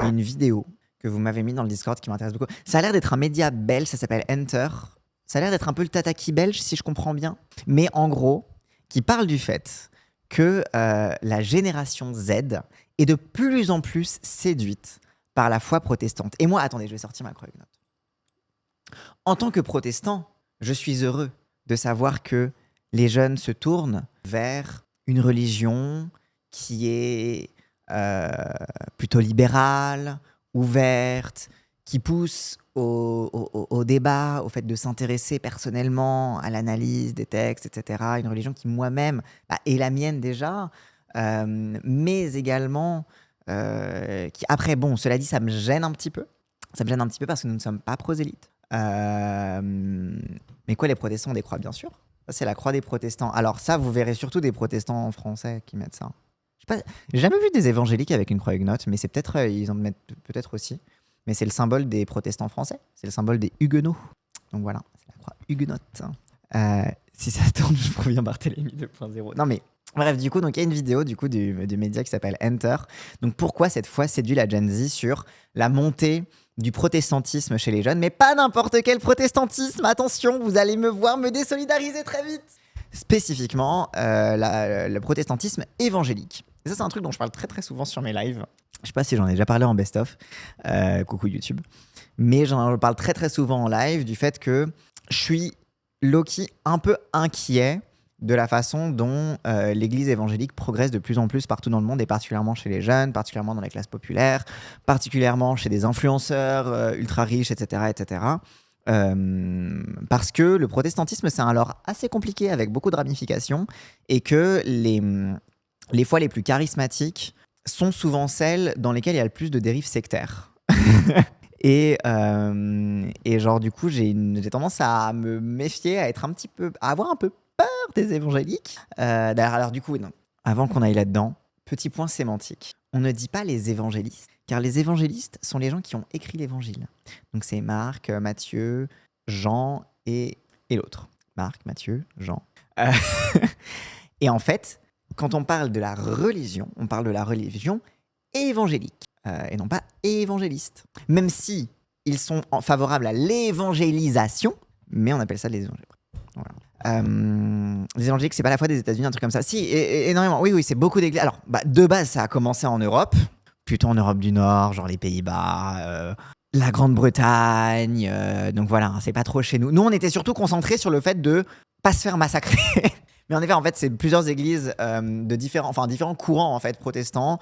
une vidéo que vous m'avez mis dans le Discord qui m'intéresse beaucoup. Ça a l'air d'être un média belge, ça s'appelle Enter. Ça a l'air d'être un peu le tataki belge, si je comprends bien. Mais en gros, qui parle du fait que la génération Z est de plus en plus séduite par la foi protestante. Et moi, attendez, je vais sortir ma Croix Note. En tant que protestant, je suis heureux de savoir que les jeunes se tournent vers une religion qui est plutôt libérale, ouverte, qui pousse au débat, au fait de s'intéresser personnellement à l'analyse des textes, etc. Une religion qui moi-même est la mienne déjà, mais également qui... Après, bon, cela dit, ça me gêne un petit peu. Ça me gêne un petit peu parce que nous ne sommes pas prosélytes. Mais quoi, les protestants ont des croix, bien sûr. Ça, c'est la croix des protestants. Alors ça, vous verrez surtout des protestants français qui mettent ça. J'ai jamais vu des évangéliques avec une croix huguenote, mais c'est peut-être ils en mettent peut-être aussi. Mais c'est le symbole des protestants français. C'est le symbole des huguenots. Donc voilà, c'est la croix huguenote. Si ça tourne, je reviens Barthélemy 2.0. Non mais bref, du coup, donc il y a une vidéo du média qui s'appelle Enter. Donc pourquoi cette fois séduit la Gen Z sur la montée du protestantisme chez les jeunes, mais pas n'importe quel protestantisme. Attention, vous allez me voir me désolidariser très vite. Spécifiquement, le protestantisme évangélique. Et ça, c'est un truc dont je parle très très souvent sur mes lives. Je sais pas si j'en ai déjà parlé en best-of. Coucou YouTube. Mais j'en parle très très souvent en live du fait que je suis low-key un peu inquiet de la façon dont l'église évangélique progresse de plus en plus partout dans le monde, et particulièrement chez les jeunes, particulièrement dans les classes populaires, particulièrement chez des influenceurs ultra riches, etc. etc. Parce que le protestantisme, c'est un lore assez compliqué avec beaucoup de ramifications, et que les foi les plus charismatiques sont souvent celles dans lesquelles il y a le plus de dérives sectaires. Et genre, du coup, j'ai tendance à me méfier, à avoir un peu peur des évangéliques. Alors, du coup, non. Avant qu'on aille là-dedans, petit point sémantique. On ne dit pas les évangélistes, car les évangélistes sont les gens qui ont écrit l'évangile. Donc, c'est Marc, Matthieu, Jean et l'autre. Marc, Matthieu, Jean. Et en fait, quand on parle de la religion, on parle de la religion évangélique. Et non pas évangélistes. Même si ils sont favorables à l'évangélisation, mais on appelle ça les évangéliques. Voilà. Les évangéliques, c'est pas la foi des États-Unis, un truc comme ça. Si, énormément. Oui, c'est beaucoup d'églises. Alors, de base, ça a commencé en Europe, plutôt en Europe du Nord, genre les Pays-Bas, la Grande-Bretagne. Donc voilà, c'est pas trop chez nous. Nous, on était surtout concentrés sur le fait de pas se faire massacrer. Mais en effet, en fait, c'est plusieurs églises de différents courants en fait protestants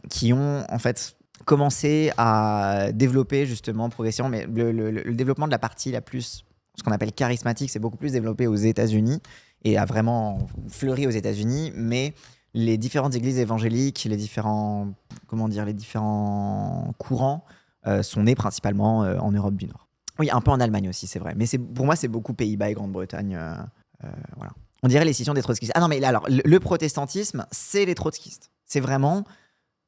qui ont en fait commencé à développer justement progressivement. Mais le développement de la partie la plus, ce qu'on appelle charismatique, c'est beaucoup plus développé aux États-Unis et a vraiment fleuri aux États-Unis. Mais les différentes églises évangéliques, les différents courants sont nés principalement en Europe du Nord. Oui, un peu en Allemagne aussi, c'est vrai. Mais pour moi, c'est beaucoup Pays-Bas et Grande-Bretagne. Voilà. On dirait les scissions des trotskistes. Ah non, mais là, alors, le protestantisme, c'est les trotskistes. C'est vraiment,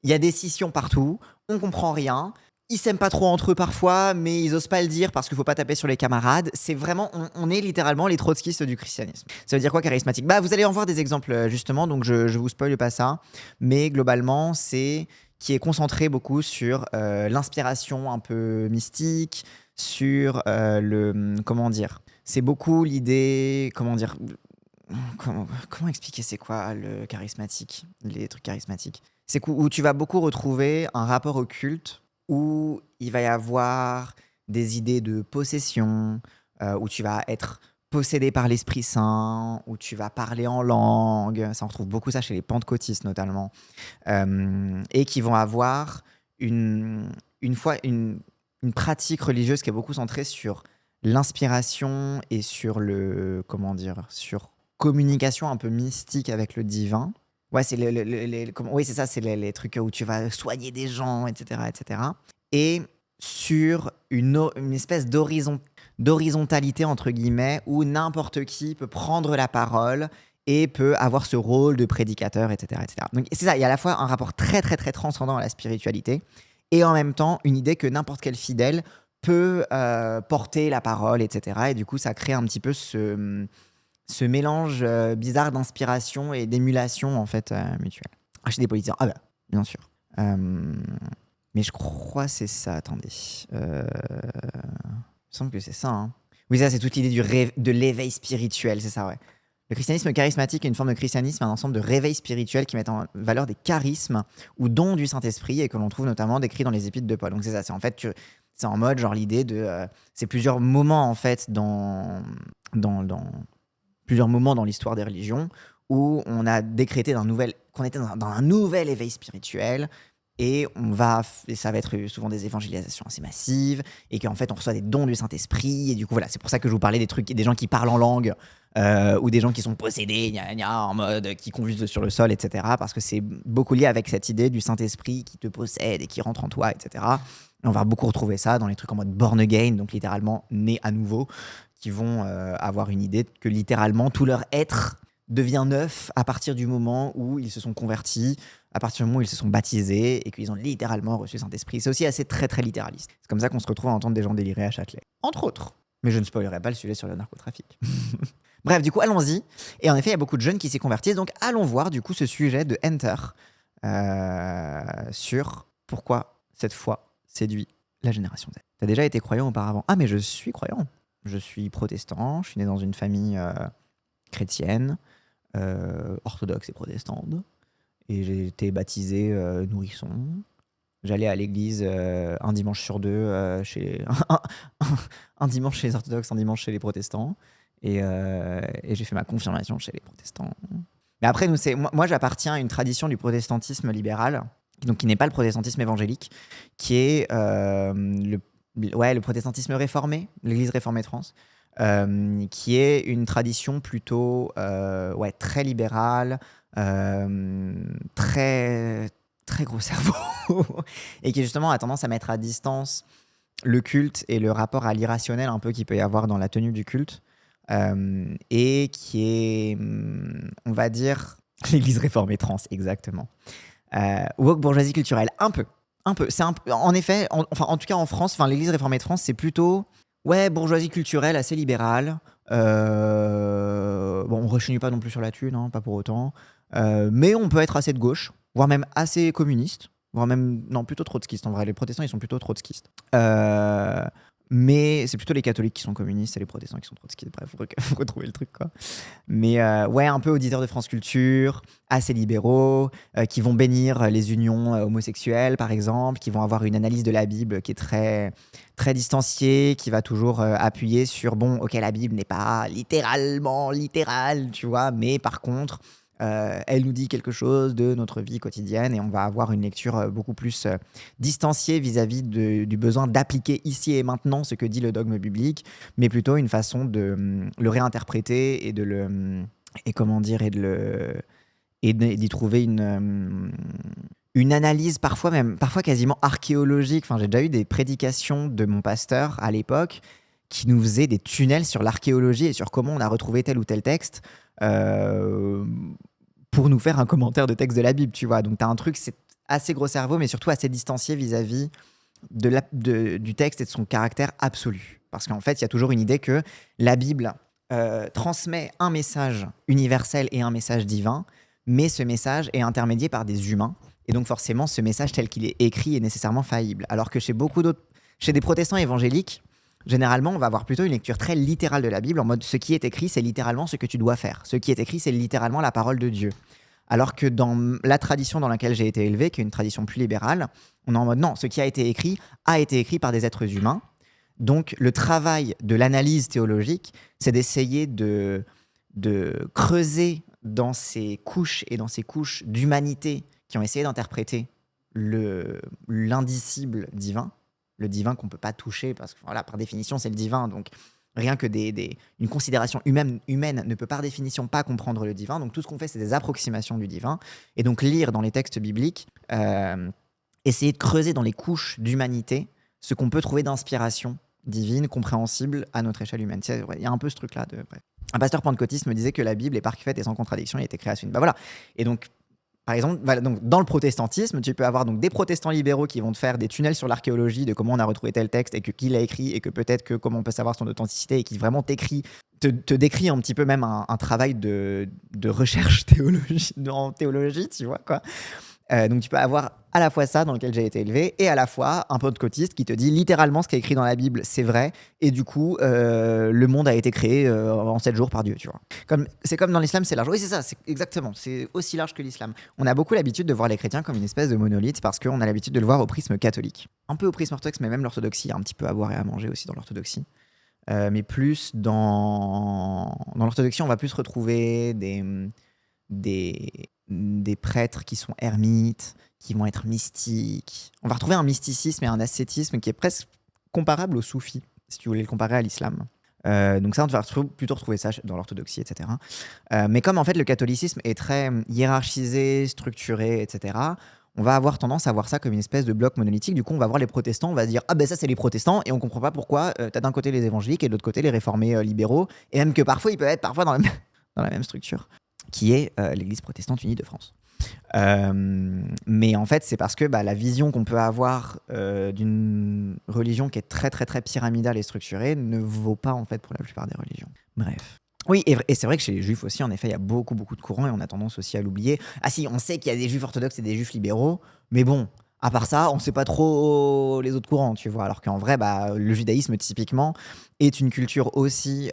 il y a des scissions partout, on comprend rien, ils s'aiment pas trop entre eux parfois, mais ils osent pas le dire parce qu'il faut pas taper sur les camarades. C'est vraiment, on est littéralement les trotskistes du christianisme. Ça veut dire quoi, charismatique ? Vous allez en voir des exemples, justement, donc je vous spoile pas ça. Mais globalement, c'est qui est concentré beaucoup sur l'inspiration un peu mystique, sur comment dire, c'est beaucoup l'idée, comment expliquer c'est quoi le charismatique, les trucs charismatiques. C'est où tu vas beaucoup retrouver un rapport au culte, où il va y avoir des idées de possession, où tu vas être possédé par l'Esprit Saint, où tu vas parler en langue. Ça, on retrouve beaucoup ça chez les pentecôtistes notamment. Et qui vont avoir une pratique religieuse qui est beaucoup centrée sur l'inspiration et sur sur communication un peu mystique avec le divin. Ouais, c'est c'est ça, c'est les trucs où tu vas soigner des gens, etc., etc. Et sur une espèce d'horizontalité entre guillemets où n'importe qui peut prendre la parole et peut avoir ce rôle de prédicateur, etc., etc. Donc c'est ça, il y a à la fois un rapport très très très transcendant à la spiritualité et en même temps une idée que n'importe quel fidèle peut porter la parole, etc. Et du coup, ça crée un petit peu ce mélange bizarre d'inspiration et d'émulation en fait mutuelle. Chez des politiciens, bien sûr. Mais je crois que c'est ça, attendez. Il me semble que c'est ça. Hein. Oui, ça, c'est toute l'idée de l'éveil spirituel, c'est ça, ouais. Le christianisme charismatique est une forme de christianisme, un ensemble de réveils spirituels qui mettent en valeur des charismes ou dons du Saint-Esprit et que l'on trouve notamment décrits dans les épîtres de Paul. Donc c'est ça, c'est en fait, c'est en mode genre l'idée de... c'est plusieurs moments en fait dans plusieurs moments dans l'histoire des religions où on a décrété qu'on était dans un nouvel éveil spirituel et ça va être souvent des évangélisations assez massives et qu'en fait on reçoit des dons du Saint-Esprit et du coup voilà, c'est pour ça que je vous parlais des gens qui parlent en langue ou des gens qui sont possédés gna, gna, en mode qui convulsent sur le sol, etc. Parce que c'est beaucoup lié avec cette idée du Saint-Esprit qui te possède et qui rentre en toi, etc. Et on va beaucoup retrouver ça dans les trucs en mode born again, donc littéralement né à nouveau, qui vont avoir une idée que littéralement tout leur être devient neuf à partir du moment où ils se sont convertis, à partir du moment où ils se sont baptisés et qu'ils ont littéralement reçu le Saint-Esprit. C'est aussi assez très très littéraliste. C'est comme ça qu'on se retrouve à entendre des gens délirer à Châtelet. Entre autres. Mais je ne spoilerai pas le sujet sur le narcotrafic. Bref, du coup, allons-y. Et en effet, il y a beaucoup de jeunes qui s'y convertissent. Donc allons voir du coup ce sujet de Enter sur pourquoi cette foi séduit la génération Z. T'as déjà été croyant auparavant? Ah mais je suis croyant. Je suis protestant, je suis né dans une famille chrétienne, orthodoxe et protestante. Et j'ai été baptisé nourrisson. J'allais à l'église un dimanche sur deux, un dimanche chez les orthodoxes, un dimanche chez les protestants. Et j'ai fait ma confirmation chez les protestants. Mais après, moi j'appartiens à une tradition du protestantisme libéral, donc qui n'est pas le protestantisme évangélique, qui est le protestantisme réformé, l'église réformée de France, qui est une tradition plutôt très libérale, très, très gros cerveau, et qui justement a tendance à mettre à distance le culte et le rapport à l'irrationnel un peu qu'il peut y avoir dans la tenue du culte, et qui est, on va dire, l'église réformée trans, exactement. Woke bourgeoisie culturelle, un peu. C'est en effet, en tout cas en France, l'église réformée de France, c'est plutôt bourgeoisie culturelle assez libérale. On rechigne pas non plus sur la thune, hein, pas pour autant. Mais on peut être assez de gauche, voire même assez communiste, voire même, non, plutôt trotskiste en vrai. Les protestants, ils sont plutôt trotskistes. Mais c'est plutôt les catholiques qui sont communistes et les protestants qui sont trotskistes. Bref, faut retrouver le truc, quoi. Mais un peu auditeurs de France Culture, assez libéraux, qui vont bénir les unions homosexuelles, par exemple, qui vont avoir une analyse de la Bible qui est très, très distanciée, qui va toujours appuyer sur, la Bible n'est pas littéralement littérale, tu vois, mais par contre... elle nous dit quelque chose de notre vie quotidienne et on va avoir une lecture beaucoup plus distanciée vis-à-vis du besoin d'appliquer ici et maintenant ce que dit le dogme biblique, mais plutôt une façon de le réinterpréter et d'y trouver une analyse parfois quasiment archéologique. J'ai déjà eu des prédications de mon pasteur à l'époque qui nous faisait des tunnels sur l'archéologie et sur comment on a retrouvé tel ou tel texte pour nous faire un commentaire de texte de la Bible, tu vois. Donc, tu as un truc, c'est assez gros cerveau, mais surtout assez distancié vis-à-vis du texte et de son caractère absolu. Parce qu'en fait, il y a toujours une idée que la Bible transmet un message universel et un message divin, mais ce message est intermédié par des humains. Et donc, forcément, ce message tel qu'il est écrit est nécessairement faillible. Alors que chez des protestants évangéliques, généralement, on va avoir plutôt une lecture très littérale de la Bible, en mode ce qui est écrit, c'est littéralement ce que tu dois faire. Ce qui est écrit, c'est littéralement la parole de Dieu. Alors que dans la tradition dans laquelle j'ai été élevé, qui est une tradition plus libérale, on est en mode non, ce qui a été écrit par des êtres humains. Donc le travail de l'analyse théologique, c'est d'essayer de creuser dans ces couches et dans ces couches d'humanité qui ont essayé d'interpréter l'indicible divin, le divin qu'on ne peut pas toucher, parce que par définition, c'est le divin. Donc, rien que une considération humaine ne peut par définition pas comprendre le divin. Donc, tout ce qu'on fait, c'est des approximations du divin. Et donc, lire dans les textes bibliques, essayer de creuser dans les couches d'humanité ce qu'on peut trouver d'inspiration divine, compréhensible à notre échelle humaine. Il y a un peu ce truc-là. Un pasteur pentecôtiste me disait que la Bible est parfaite et sans contradiction, il a été créé à suite. Et donc, par exemple, donc dans le protestantisme, tu peux avoir donc des protestants libéraux qui vont te faire des tunnels sur l'archéologie de comment on a retrouvé tel texte et qui l'a écrit et que peut-être que comment on peut savoir son authenticité et qui vraiment te décrit un petit peu même un travail de recherche en théologie, tu vois, quoi. Donc tu peux avoir à la fois ça dans lequel j'ai été élevé et à la fois un pentecôtiste qui te dit littéralement ce qui est écrit dans la Bible, c'est vrai, et du coup le monde a été créé en 7 jours par Dieu, tu vois. C'est comme dans l'islam, c'est large. Oui, c'est ça, c'est exactement, c'est aussi large que l'islam. On a beaucoup l'habitude de voir les chrétiens comme une espèce de monolithe parce qu'on a l'habitude de le voir au prisme catholique. Un peu au prisme orthodoxe, mais même l'orthodoxie, il y a un petit peu à boire et à manger aussi dans l'orthodoxie. Mais plus dans l'orthodoxie, on va plus retrouver des prêtres qui sont ermites, qui vont être mystiques. On va retrouver un mysticisme et un ascétisme qui est presque comparable au soufi, si tu voulais le comparer à l'islam. Donc ça, on va plutôt retrouver ça dans l'orthodoxie, etc. Mais comme en fait le catholicisme est très hiérarchisé, structuré, etc., on va avoir tendance à voir ça comme une espèce de bloc monolithique. Du coup, on va voir les protestants, on va se dire ah ben ça c'est les protestants, et on comprend pas pourquoi t'as d'un côté les évangéliques et de l'autre côté les réformés libéraux, et même que parfois ils peuvent être dans la même structure, qui est l'Église protestante unie de France. Mais en fait, c'est parce que la vision qu'on peut avoir d'une religion qui est très très très pyramidale et structurée ne vaut pas en fait pour la plupart des religions. Bref. Oui, et c'est vrai que chez les juifs aussi, en effet, il y a beaucoup beaucoup de courants et on a tendance aussi à l'oublier. Ah si, on sait qu'il y a des juifs orthodoxes et des juifs libéraux, mais bon, à part ça, on sait pas trop les autres courants, tu vois. Alors qu'en vrai, le judaïsme typiquement est une culture aussi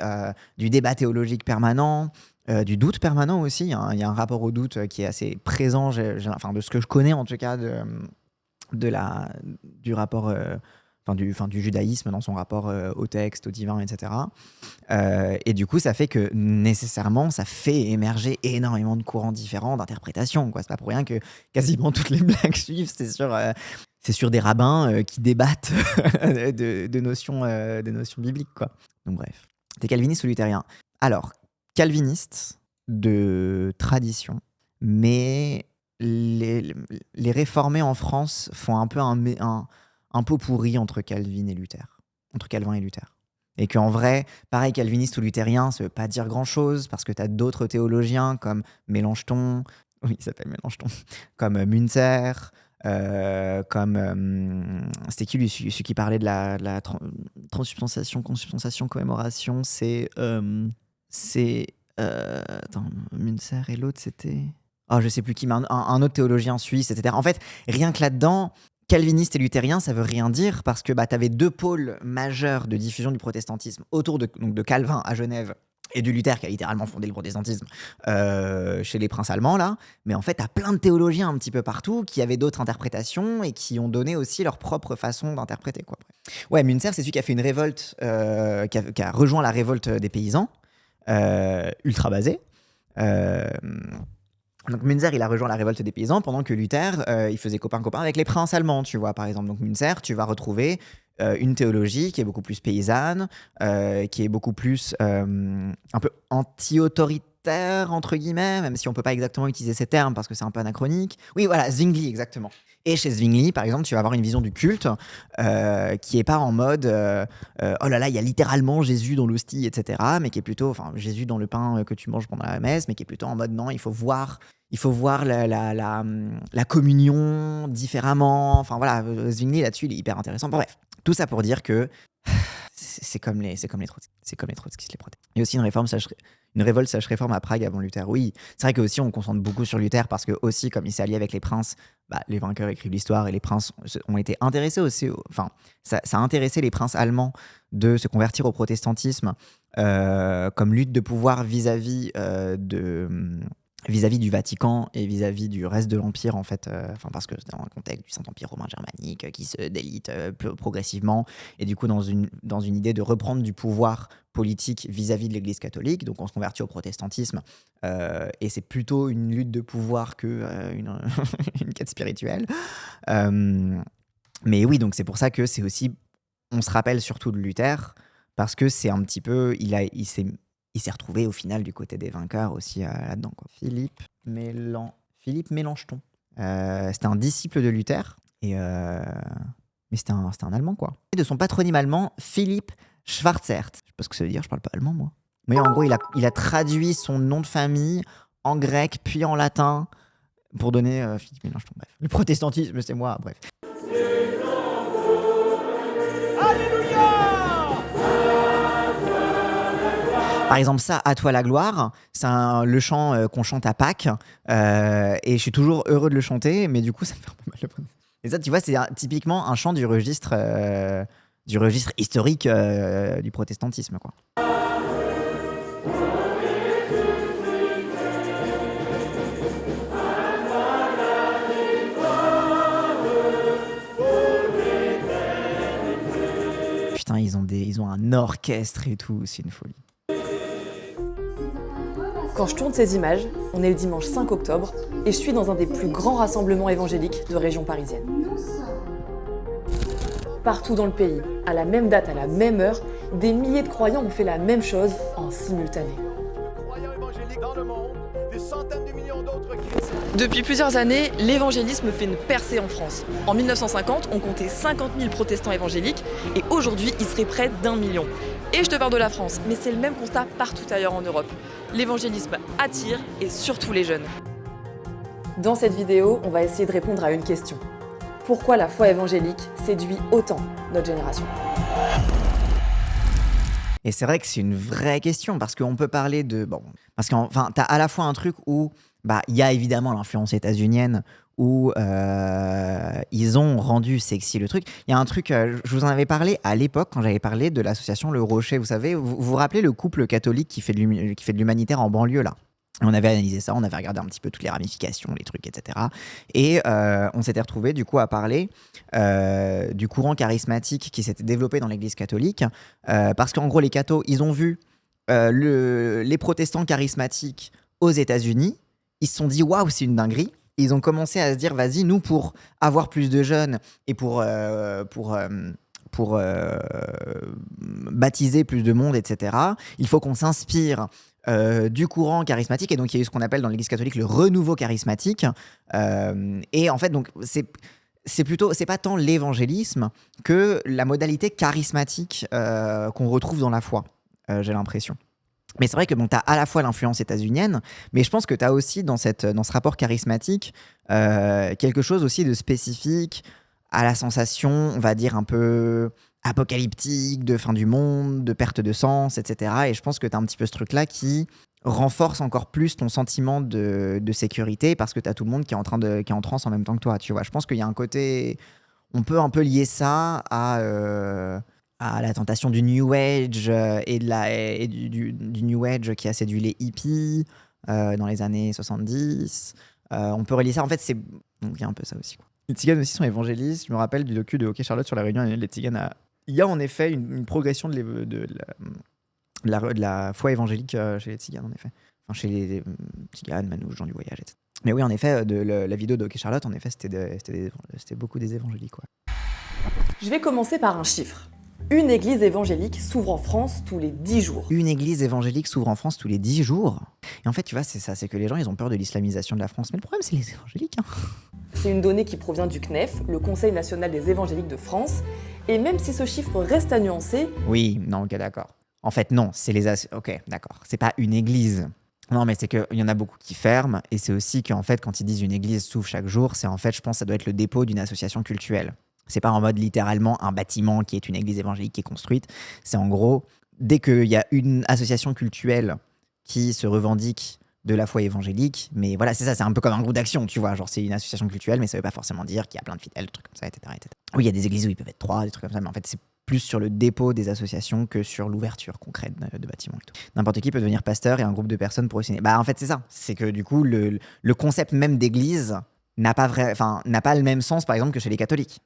du débat théologique permanent, du doute permanent aussi. Il y a un rapport au doute qui est assez présent, enfin, de ce que je connais en tout cas du rapport, du judaïsme dans son rapport au texte, au divin, etc. Et du coup, ça fait que nécessairement, ça fait émerger énormément de courants différents d'interprétation, quoi. C'est pas pour rien que quasiment toutes les blagues juives, c'est sur des rabbins qui débattent de notions bibliques, quoi. Donc bref. T'es calviniste ou luthérien? Alors, calviniste de tradition, mais les réformés en France font un peu un pot pourri entre Calvin et Luther. Entre Calvin et Luther. Et qu'en vrai, pareil, calviniste ou luthérien, ça veut pas dire grand-chose, parce que tu as d'autres théologiens comme Mélenchon, oui, il s'appelle Mélenchon, comme Münzer, c'était qui lui, celui qui parlait de la transsubstantiation, consubstantiation, commémoration, attends, Münzer et l'autre, c'était... Oh, je sais plus qui, mais un autre théologien suisse, etc. En fait, rien que là-dedans, calviniste et luthérien, ça veut rien dire parce que tu avais deux pôles majeurs de diffusion du protestantisme autour de Calvin à Genève et du Luther qui a littéralement fondé le protestantisme chez les princes allemands là. Mais en fait, tu as plein de théologiens un petit peu partout qui avaient d'autres interprétations et qui ont donné aussi leur propre façon d'interpréter, quoi. Ouais, Münzer, c'est celui qui a fait une révolte, qui a rejoint la révolte des paysans, ultra basée. Donc Münzer, il a rejoint la révolte des paysans pendant que Luther, il faisait copain-copain avec les princes allemands, tu vois, par exemple. Donc Münzer, tu vas retrouver une théologie qui est beaucoup plus paysanne, qui est beaucoup plus un peu anti-autoritaire, entre guillemets, même si on peut pas exactement utiliser ces termes parce que c'est un peu anachronique. Oui, voilà, Zwingli, exactement. Et chez Zwingli, par exemple, tu vas avoir une vision du culte qui est pas en mode oh là là, il y a littéralement Jésus dans l'hostie, etc., mais qui est plutôt, enfin, Jésus dans le pain que tu manges pendant la messe, mais qui est plutôt en mode non, il faut voir la communion différemment. Enfin voilà, Zwingli là-dessus, il est hyper intéressant. Bon, bref, tout ça pour dire que c'est comme les trotskistes, les protestants. Il y a aussi une révolte/réforme à Prague avant Luther. Oui, c'est vrai que aussi on concentre beaucoup sur Luther parce que aussi comme il s'est allié avec les princes, les vainqueurs écrivent l'histoire et les princes ont été intéressés aussi. Ça a intéressé les princes allemands de se convertir au protestantisme comme lutte de pouvoir vis-à-vis du Vatican et vis-à-vis du reste de l'Empire, en fait, parce que c'était dans le contexte du Saint-Empire romain germanique qui se délite progressivement, et du coup dans une idée de reprendre du pouvoir politique vis-à-vis de l'Église catholique, donc on se convertit au protestantisme, et c'est plutôt une lutte de pouvoir que une quête spirituelle. Mais oui, donc c'est pour ça que c'est aussi, on se rappelle surtout de Luther, parce que c'est un petit peu, il s'est retrouvé au final du côté des vainqueurs aussi là-dedans, quoi. Philippe Mélenchon. C'était un disciple de Luther, mais c'était un Allemand, quoi. Et de son patronyme allemand, Philipp Schwarzert. Je sais pas ce que ça veut dire, je parle pas allemand, moi. Mais en gros, il a traduit son nom de famille en grec, puis en latin, pour donner Philippe Mélenchon. Bref. Le protestantisme, c'est moi, bref. Par exemple, ça, À toi la gloire, c'est le chant qu'on chante à Pâques. Et je suis toujours heureux de le chanter, mais du coup, ça me fait un peu mal le poignet. Et ça, tu vois, c'est typiquement un chant du registre historique du protestantisme, quoi. Putain, ils ont un orchestre et tout, c'est une folie. Quand je tourne ces images, on est le dimanche 5 octobre et je suis dans un des plus grands rassemblements évangéliques de région parisienne. Partout dans le pays, à la même date, à la même heure, des milliers de croyants ont fait la même chose en simultané. Croyants évangéliques dans le monde, des centaines de millions d'autres chrétiens. Depuis plusieurs années, l'évangélisme fait une percée en France. En 1950, on comptait 50 000 protestants évangéliques et aujourd'hui, il serait près d'1 million. Et je te parle de la France, mais c'est le même constat partout ailleurs en Europe. L'évangélisme attire et surtout les jeunes. Dans cette vidéo, on va essayer de répondre à une question. Pourquoi la foi évangélique séduit autant notre génération ? Et c'est vrai que c'est une vraie question parce qu'on peut parler de... Bon, parce qu'enfin, t'as à la fois un truc où il y a évidemment l'influence états-unienne où ils ont rendu sexy le truc. Il y a un truc, je vous en avais parlé à l'époque quand j'avais parlé de l'association Le Rocher. Vous savez, vous rappelez le couple catholique qui fait de l'humanitaire en banlieue là ? On avait analysé ça, on avait regardé un petit peu toutes les ramifications, les trucs, etc. Et on s'était retrouvé du coup à parler du courant charismatique qui s'était développé dans l'Église catholique, parce qu'en gros les cathos, ils ont vu les protestants charismatiques aux États-Unis, ils se sont dit waouh, c'est une dinguerie. Ils ont commencé à se dire vas-y, nous pour avoir plus de jeunes et pour baptiser plus de monde, etc. Il faut qu'on s'inspire du courant charismatique, et donc il y a eu ce qu'on appelle dans l'Église catholique le renouveau charismatique, et en fait donc c'est pas tant l'évangélisme que la modalité charismatique qu'on retrouve dans la foi, j'ai l'impression. Mais c'est vrai que t'as à la fois l'influence états-unienne, mais je pense que t'as aussi dans ce rapport charismatique quelque chose aussi de spécifique à la sensation, on va dire un peu apocalyptique, de fin du monde, de perte de sens, etc. Et je pense que tu as un petit peu ce truc-là qui renforce encore plus ton sentiment de sécurité parce que tu as tout le monde qui est en transe en même temps que toi, tu vois. Je pense qu'il y a un côté... On peut un peu lier ça à la tentation du New Age et du New Age qui a séduit les hippies dans les années 70. On peut relier ça, en fait, donc il y a un peu ça aussi, quoi. Les tziganes aussi sont évangélistes. Je me rappelle du docu de Hockey Charlotte sur la réunion annuelle des tziganes. Il y a en effet une progression de la foi évangélique chez les tziganes, en effet. Enfin, chez les tziganes, manouches, gens du voyage, etc. Mais oui, en effet, la vidéo de Hockey Charlotte, en effet, c'était beaucoup des évangéliques, quoi. Je vais commencer par un chiffre. Une église évangélique s'ouvre en France tous les 10 jours. Une église évangélique s'ouvre en France tous les 10 jours. Et en fait, tu vois, c'est ça, c'est que les gens, ils ont peur de l'islamisation de la France. Mais le problème, c'est les évangéliques, hein. C'est une donnée qui provient du CNEF, le Conseil national des évangéliques de France. Et même si ce chiffre reste à nuancer... Oui, non, ok, d'accord. En fait, non, c'est ok, d'accord. C'est pas une église. Non, mais c'est qu'il y en a beaucoup qui ferment. Et c'est aussi qu'en fait, quand ils disent une église s'ouvre chaque jour, c'est en fait, je pense, ça doit être le dépôt d'une association cultuelle. C'est pas en mode littéralement un bâtiment qui est une église évangélique qui est construite. C'est en gros, dès qu'il y a une association cultuelle qui se revendique de la foi évangélique, mais voilà, c'est ça, c'est un peu comme un groupe d'action, tu vois, genre c'est une association cultuelle, mais ça veut pas forcément dire qu'il y a plein de fidèles, des trucs comme ça, etc., etc. Oui, il y a des églises où ils peuvent être 3, des trucs comme ça, mais en fait, c'est plus sur le dépôt des associations que sur l'ouverture concrète de bâtiments et tout. N'importe qui peut devenir pasteur et un groupe de personnes pour signer. En fait, c'est ça. C'est que du coup, le concept même d'église n'a pas le même sens, par exemple, que chez les catholiques.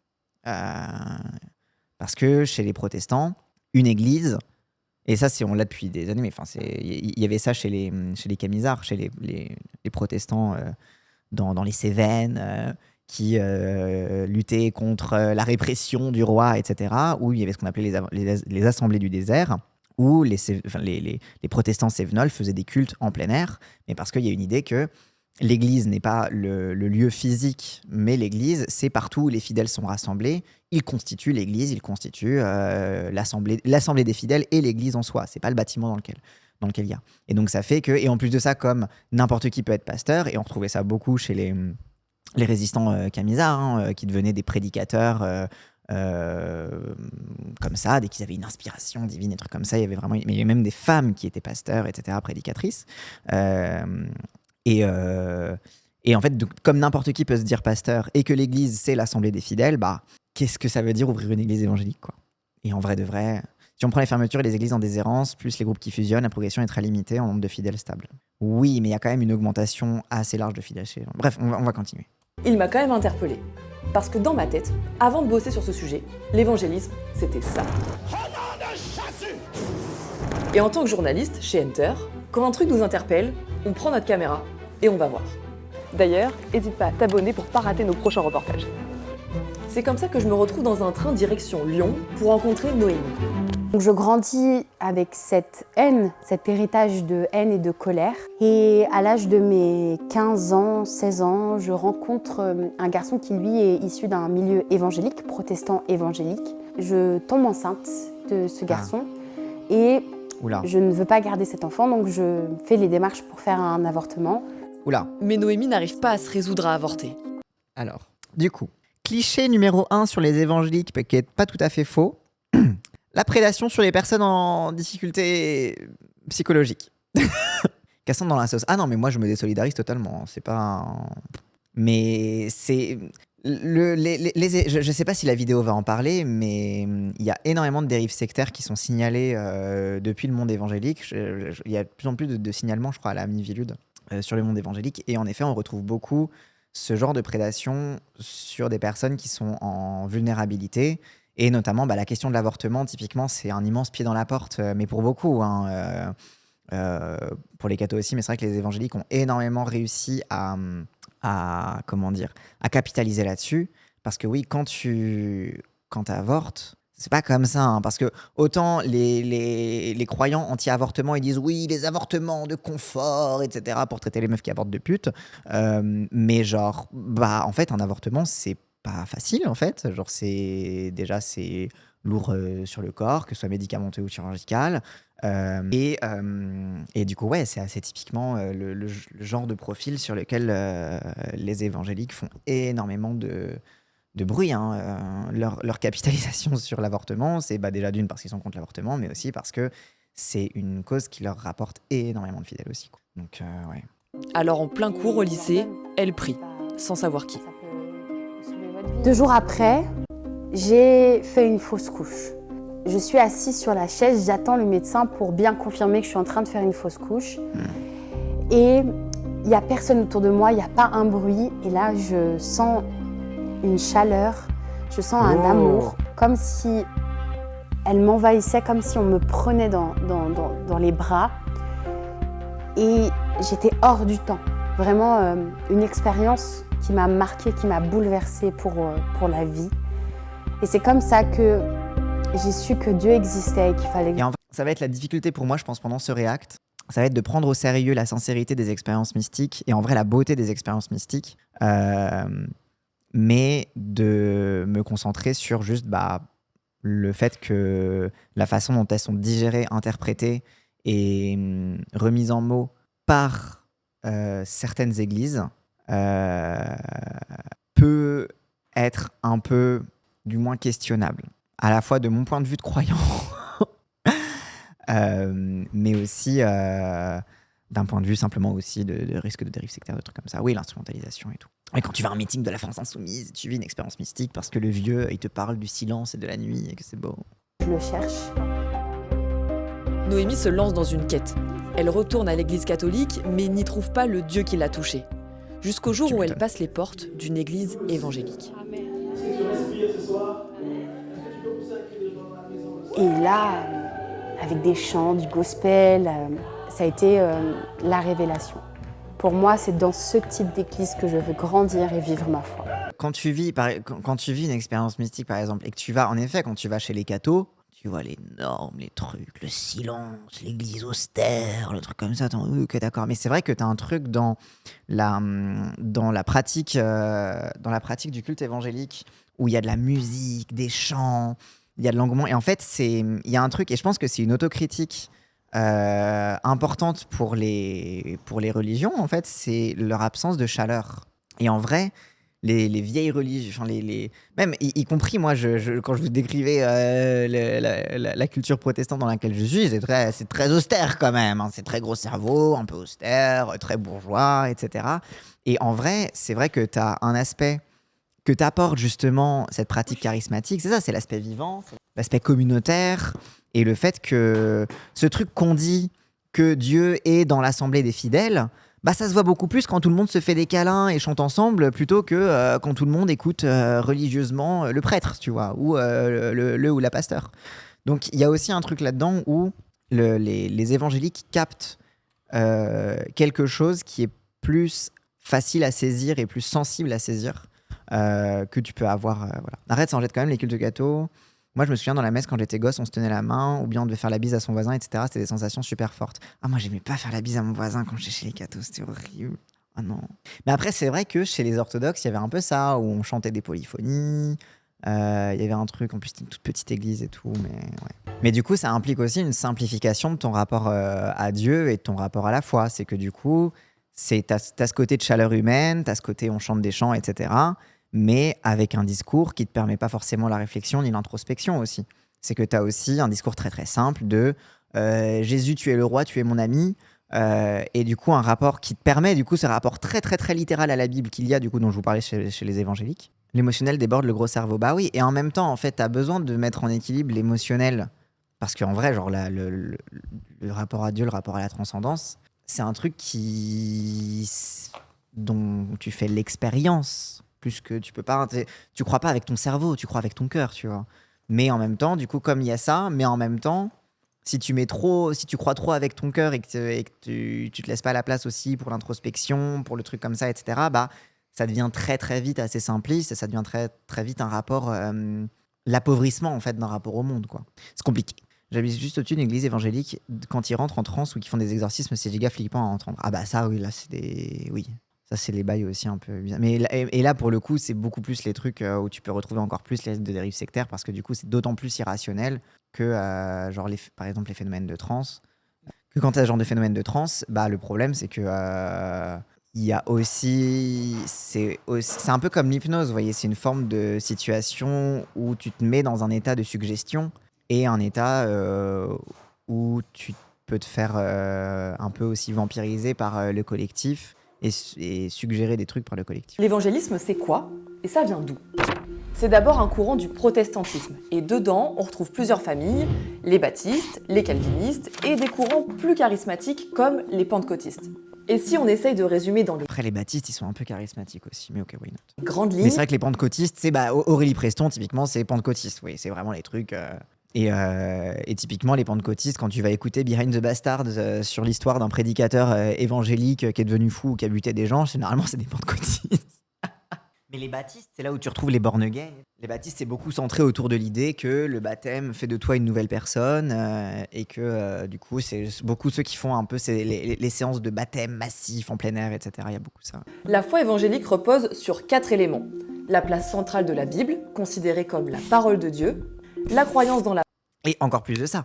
Parce que chez les protestants, une église, et ça on l'a depuis des années, mais il y avait ça chez les camisards, chez les protestants dans les Cévennes, qui luttaient contre la répression du roi, etc., où il y avait ce qu'on appelait les assemblées du désert, où les protestants cévenols faisaient des cultes en plein air, mais parce qu'il y a une idée que l'église n'est pas le lieu physique, mais l'église, c'est partout où les fidèles sont rassemblés. Ils constituent l'église, ils constituent l'assemblée des fidèles et l'église en soi. C'est pas le bâtiment dans lequel il y a. Et donc ça fait que, et en plus de ça, comme n'importe qui peut être pasteur, et on retrouvait ça beaucoup chez les résistants camisards, qui devenaient des prédicateurs comme ça, dès qu'ils avaient une inspiration divine, des trucs comme ça. Il y avait vraiment, mais il y avait même des femmes qui étaient pasteurs, etc., prédicatrices. Et en fait, donc, comme n'importe qui peut se dire pasteur et que l'église, c'est l'assemblée des fidèles, bah, qu'est-ce que ça veut dire ouvrir une église évangélique, quoi. Et en vrai de vrai, si on prend les fermetures et les églises en déshérence, plus les groupes qui fusionnent, la progression est très limitée en nombre de fidèles stables. Oui, mais il y a quand même une augmentation assez large de fidèles chez les gens. Bref, on va continuer. Il m'a quand même interpellée. Parce que dans ma tête, avant de bosser sur ce sujet, l'évangélisme, c'était ça. Et en tant que journaliste, chez Enter, quand un truc nous interpelle, on prend notre caméra et on va voir. D'ailleurs, n'hésite pas à t'abonner pour pas rater nos prochains reportages. C'est comme ça que je me retrouve dans un train direction Lyon pour rencontrer Noémie. Donc je grandis avec cette haine, cet héritage de haine et de colère. Et à l'âge de mes 15 ans, 16 ans, je rencontre un garçon qui, lui, est issu d'un milieu évangélique, protestant évangélique. Je tombe enceinte de ce garçon et Oula. je ne veux pas garder cet enfant, donc je fais les démarches pour faire un avortement. Oula. Mais Noémie n'arrive pas à se résoudre à avorter. Alors, du coup, cliché numéro 1 sur les évangéliques, qui est pas tout à fait faux. La prédation sur les personnes en difficulté psychologique. Cassant dans la sauce. Ah non, mais moi je me désolidarise totalement. C'est pas un... Mais c'est... je sais pas si la vidéo va en parler, mais il y a énormément de dérives sectaires qui sont signalées depuis le monde évangélique. Il y a de plus en plus de signalements, je crois, à la Mivilude sur le monde évangélique. Et en effet, on retrouve beaucoup ce genre de prédation sur des personnes qui sont en vulnérabilité. Et notamment, la question de l'avortement, typiquement, c'est un immense pied dans la porte, mais pour beaucoup, hein, pour les cathos aussi. Mais c'est vrai que les évangéliques ont énormément réussi à capitaliser là-dessus. Parce que oui, quand tu avortes, c'est pas comme ça. Hein, parce que autant les croyants anti-avortement, ils disent oui, les avortements de confort, etc., pour traiter les meufs qui avortent de pute. Mais genre, en fait, un avortement, c'est pas facile en fait, genre c'est lourd sur le corps, que ce soit médicamenteux ou chirurgical, et du coup ouais, c'est assez typiquement le genre de profil sur lequel les évangéliques font énormément de bruit, hein. Leur capitalisation sur l'avortement, c'est déjà d'une parce qu'ils sont contre l'avortement, mais aussi parce que c'est une cause qui leur rapporte énormément de fidèles aussi, quoi. Donc ouais. Alors en plein cours au lycée, elle prie, sans savoir qui. 2 jours après, j'ai fait une fausse couche. Je suis assise sur la chaise, j'attends le médecin pour bien confirmer que je suis en train de faire une fausse couche. Et il n'y a personne autour de moi, il n'y a pas un bruit. Et là, je sens une chaleur, je sens un amour, comme si elle m'envahissait, comme si on me prenait dans les bras. Et j'étais hors du temps. Vraiment une expérience qui m'a marquée, qui m'a bouleversée pour la vie. Et c'est comme ça que j'ai su que Dieu existait et qu'il fallait... Et en fait, ça va être la difficulté pour moi, je pense, pendant ce React. Ça va être de prendre au sérieux la sincérité des expériences mystiques et en vrai la beauté des expériences mystiques, mais de me concentrer sur juste le fait que la façon dont elles sont digérées, interprétées et remises en mots par certaines églises peut être un peu, du moins, questionnable. À la fois de mon point de vue de croyant, mais aussi d'un point de vue simplement aussi de risque de dérive sectaire, de trucs comme ça. Oui, l'instrumentalisation et tout. Et quand tu vas à un meeting de la France Insoumise, tu vis une expérience mystique parce que le vieux, il te parle du silence et de la nuit et que c'est beau. Je le cherche. Noémie se lance dans une quête. Elle retourne à l'église catholique, mais n'y trouve pas le Dieu qui l'a touchée. Jusqu'au jour où elle passe les portes d'une église évangélique. Et là, avec des chants, du gospel, ça a été la révélation. Pour moi, c'est dans ce type d'église que je veux grandir et vivre ma foi. Quand tu vis une expérience mystique, par exemple, et que tu vas, en effet, quand tu vas chez les cathos, tu vois les normes, les trucs, le silence, l'église austère, le truc comme ça, ok, d'accord. Mais c'est vrai que tu as un truc dans la pratique du culte évangélique où il y a de la musique, des chants, il y a de l'engouement. Et en fait, il y a un truc, et je pense que c'est une autocritique importante pour les religions, en fait, c'est leur absence de chaleur. Et en vrai, les vieilles religions, enfin, même y compris moi, quand je vous décrivais la culture protestante dans laquelle je suis, c'est très austère quand même. Hein. C'est très gros cerveau, un peu austère, très bourgeois, etc. Et en vrai, c'est vrai que tu as un aspect que t'apporte justement cette pratique charismatique, c'est ça, c'est l'aspect vivant, c'est l'aspect communautaire, et le fait que ce truc qu'on dit que Dieu est dans l'assemblée des fidèles, bah ça se voit beaucoup plus quand tout le monde se fait des câlins et chante ensemble, plutôt que quand tout le monde écoute religieusement le prêtre, tu vois, ou le ou la pasteur. Donc il y a aussi un truc là-dedans où les évangéliques captent quelque chose qui est plus facile à saisir et plus sensible à saisir que tu peux avoir. Voilà. Arrête, ça en jette quand même les cultes cathos. Moi, je me souviens dans la messe quand j'étais gosse, on se tenait la main, ou bien on devait faire la bise à son voisin, etc. C'était des sensations super fortes. Ah, moi, j'aimais pas faire la bise à mon voisin quand j'étais chez les cathos, c'était horrible. Ah non. Mais après, c'est vrai que chez les orthodoxes, il y avait un peu ça, où on chantait des polyphonies. Il y avait un truc, en plus, c'était une toute petite église et tout. Mais du coup, ça implique aussi une simplification de ton rapport à Dieu et de ton rapport à la foi. C'est que du coup, t'as ce côté de chaleur humaine, t'as ce côté on chante des chants, etc. Mais avec un discours qui ne te permet pas forcément la réflexion ni l'introspection aussi. C'est que tu as aussi un discours très très simple de Jésus, tu es le roi, tu es mon ami. Et du coup, un rapport qui te permet, du coup, ce rapport très très très littéral à la Bible qu'il y a, du coup, dont je vous parlais chez les évangéliques. L'émotionnel déborde le gros cerveau. Bah oui, et en même temps, en fait, tu as besoin de mettre en équilibre l'émotionnel. Parce qu'en vrai, genre, le rapport à Dieu, le rapport à la transcendance, c'est un truc dont tu fais l'expérience. Plus que tu peux pas, tu crois pas avec ton cerveau, tu crois avec ton cœur, tu vois. Mais en même temps, du coup, comme il y a ça, mais en même temps, si tu crois trop avec ton cœur et que tu te laisses pas la place aussi pour l'introspection, pour le truc comme ça, etc., bah, ça devient très très vite assez simpliste et ça devient très très vite un rapport, l'appauvrissement en fait d'un rapport au monde, quoi. C'est compliqué. J'habite juste au-dessus d'une église évangélique. Quand ils rentrent en transe ou qu'ils font des exorcismes, c'est giga flippant à entendre. Ah bah ça, oui, là, oui. Ça, c'est les bails aussi un peu bizarres. Mais là, pour le coup, c'est beaucoup plus les trucs où tu peux retrouver encore plus les dérives sectaires parce que du coup, c'est d'autant plus irrationnel que, genre, par exemple, les phénomènes de transe. Que quand tu as ce genre de phénomène de transe, bah, le problème, c'est que il y a aussi. C'est un peu comme l'hypnose, vous voyez. C'est une forme de situation où tu te mets dans un état de suggestion et un état où tu peux te faire un peu aussi vampiriser par le collectif. Et suggérer des trucs par le collectif. L'évangélisme, c'est quoi? Et ça vient d'où? C'est d'abord un courant du protestantisme. Et dedans, on retrouve plusieurs familles, les baptistes, les calvinistes et des courants plus charismatiques comme les pentecôtistes. Et si on essaye de résumer dans les Après, les baptistes, ils sont un peu charismatiques aussi, mais ok, why not. grandes lignes... Mais c'est vrai que les pentecôtistes, c'est Aurélie Preston, typiquement, c'est pentecôtiste. Oui, c'est vraiment les trucs... Et typiquement, les pentecôtistes, quand tu vas écouter Behind the Bastards sur l'histoire d'un prédicateur évangélique qui est devenu fou ou qui a buté des gens, généralement, c'est des pentecôtistes. Mais les baptistes, c'est là où tu retrouves les born again. Les baptistes, c'est beaucoup centré autour de l'idée que le baptême fait de toi une nouvelle personne et que du coup, c'est beaucoup ceux qui font un peu les séances de baptême massif en plein air, etc. Il y a beaucoup ça. La foi évangélique repose sur 4 éléments. La place centrale de la Bible, considérée comme la parole de Dieu, la croyance dans la... Et encore plus de ça.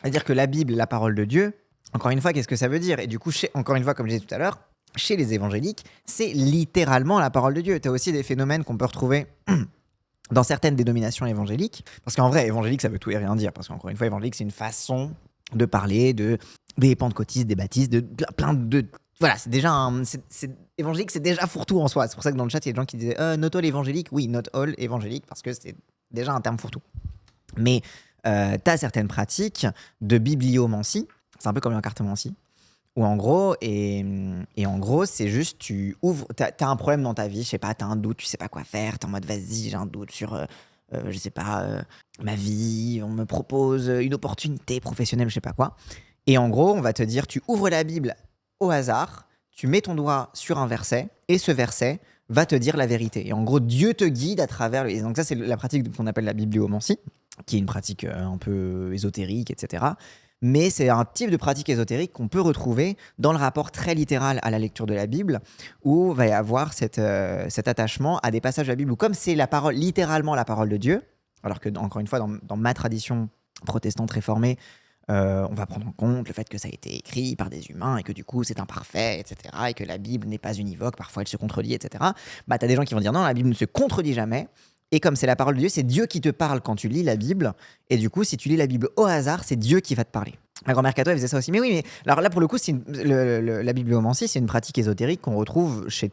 C'est-à-dire que la Bible, la parole de Dieu, encore une fois, qu'est-ce que ça veut dire? Et du coup, encore une fois, comme je disais tout à l'heure, chez les évangéliques, c'est littéralement la parole de Dieu. Tu as aussi des phénomènes qu'on peut retrouver dans certaines dénominations évangéliques. Parce qu'en vrai, évangélique, ça veut tout et rien dire. Parce qu'encore une fois, évangélique, c'est une façon de parler des pentecôtistes, des baptistes, de plein de... Voilà, c'est déjà évangélique, c'est déjà fourre-tout en soi. C'est pour ça que dans le chat, il y a des gens qui disaient not all évangélique. Oui, not all évangélique, parce que c'est déjà un terme fourre-tout. Mais t'as certaines pratiques de bibliomancie, c'est un peu comme l'encartomancie, où en gros, et en gros, c'est juste, tu ouvres, t'as un problème dans ta vie, je sais pas, t'as un doute, tu sais pas quoi faire, t'es en mode vas-y, j'ai un doute sur, je sais pas, ma vie, on me propose une opportunité professionnelle, je sais pas quoi. Et en gros, on va te dire, tu ouvres la Bible au hasard, tu mets ton doigt sur un verset, et ce verset va te dire la vérité. Et en gros, Dieu te guide à travers... Et donc ça, c'est la pratique qu'on appelle la bibliomancie, qui est une pratique un peu ésotérique, etc. Mais c'est un type de pratique ésotérique qu'on peut retrouver dans le rapport très littéral à la lecture de la Bible, où va y avoir cet attachement à des passages de la Bible, où comme c'est la parole, littéralement la parole de Dieu, alors que, encore une fois, dans ma tradition protestante réformée, on va prendre en compte le fait que ça a été écrit par des humains et que du coup c'est imparfait, etc. Et que la Bible n'est pas univoque, parfois elle se contredit, etc. Bah, t'as des gens qui vont dire non, la Bible ne se contredit jamais. Et comme c'est la parole de Dieu, c'est Dieu qui te parle quand tu lis la Bible. Et du coup, si tu lis la Bible au hasard, c'est Dieu qui va te parler. Ma grand-mère Cato, elle faisait ça aussi. Mais oui, mais alors là, pour le coup, la bibliomancie, c'est une pratique ésotérique qu'on retrouve chez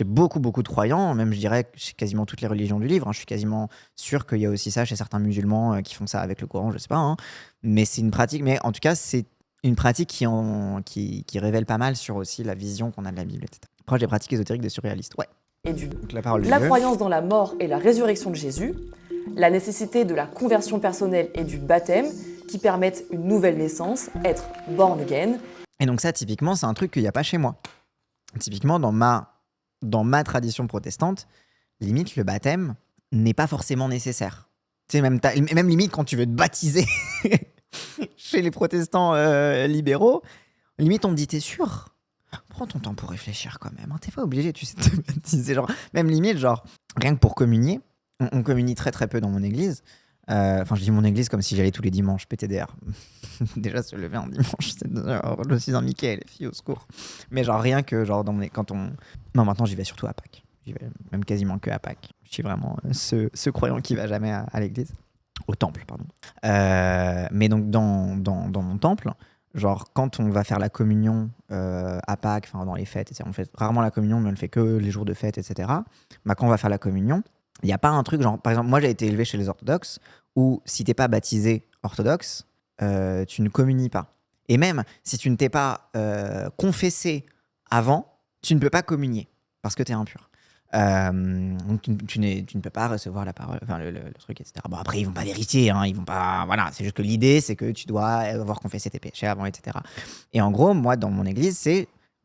beaucoup de croyants, même je dirais chez quasiment toutes les religions du livre. Je suis quasiment sûr qu'il y a aussi ça chez certains musulmans qui font ça avec le Coran, je sais pas. Mais c'est une pratique, mais en tout cas, c'est une pratique qui révèle pas mal sur aussi la vision qu'on a de la Bible, etc. Proche des pratiques ésotériques des surréalistes, ouais. Et Donc, la parole de la Dieu. croyance dans la mort et la résurrection de Jésus, la nécessité de la conversion personnelle et du baptême qui permettent une nouvelle naissance, être born again. Et donc ça, typiquement, c'est un truc qu'il n'y a pas chez moi. Typiquement, dans ma tradition protestante, limite, le baptême n'est pas forcément nécessaire. Tu sais, même limite, quand tu veux te baptiser chez les protestants libéraux, limite, on te dit, t'es sûr ? Prends ton temps pour réfléchir quand même. T'es pas obligé, tu sais, de te baptiser. Genre, même limite, genre, rien que pour communier, on communie très très peu dans mon église. Enfin, je dis mon église comme si j'allais tous les dimanches, PTDR. Déjà, se lever un dimanche, je suis un Mickey, les filles, au secours. Mais genre, rien que, genre, Non, maintenant, j'y vais surtout à Pâques. J'y vais même quasiment que à Pâques. Je suis vraiment ce croyant qui va jamais à l'église. Au temple, pardon. Mais donc, dans mon temple, genre, quand on va faire la communion à Pâques, enfin, dans les fêtes, etc., on fait rarement la communion, mais on le fait que les jours de fête, etc. Bah, quand on va faire la communion, il n'y a pas un truc, genre, par exemple, moi j'ai été élevé chez les orthodoxes, où si t'es pas baptisé orthodoxe, tu ne communies pas. Et même si tu ne t'es pas confessé avant, tu ne peux pas communier, parce que t'es impur. Donc tu ne peux pas recevoir la parole, enfin le truc, etc. Bon, après, ils vont pas vérifier, ils vont pas. Voilà, c'est juste que l'idée, c'est que tu dois avoir confessé tes péchés avant, etc. Et en gros, moi, dans mon église,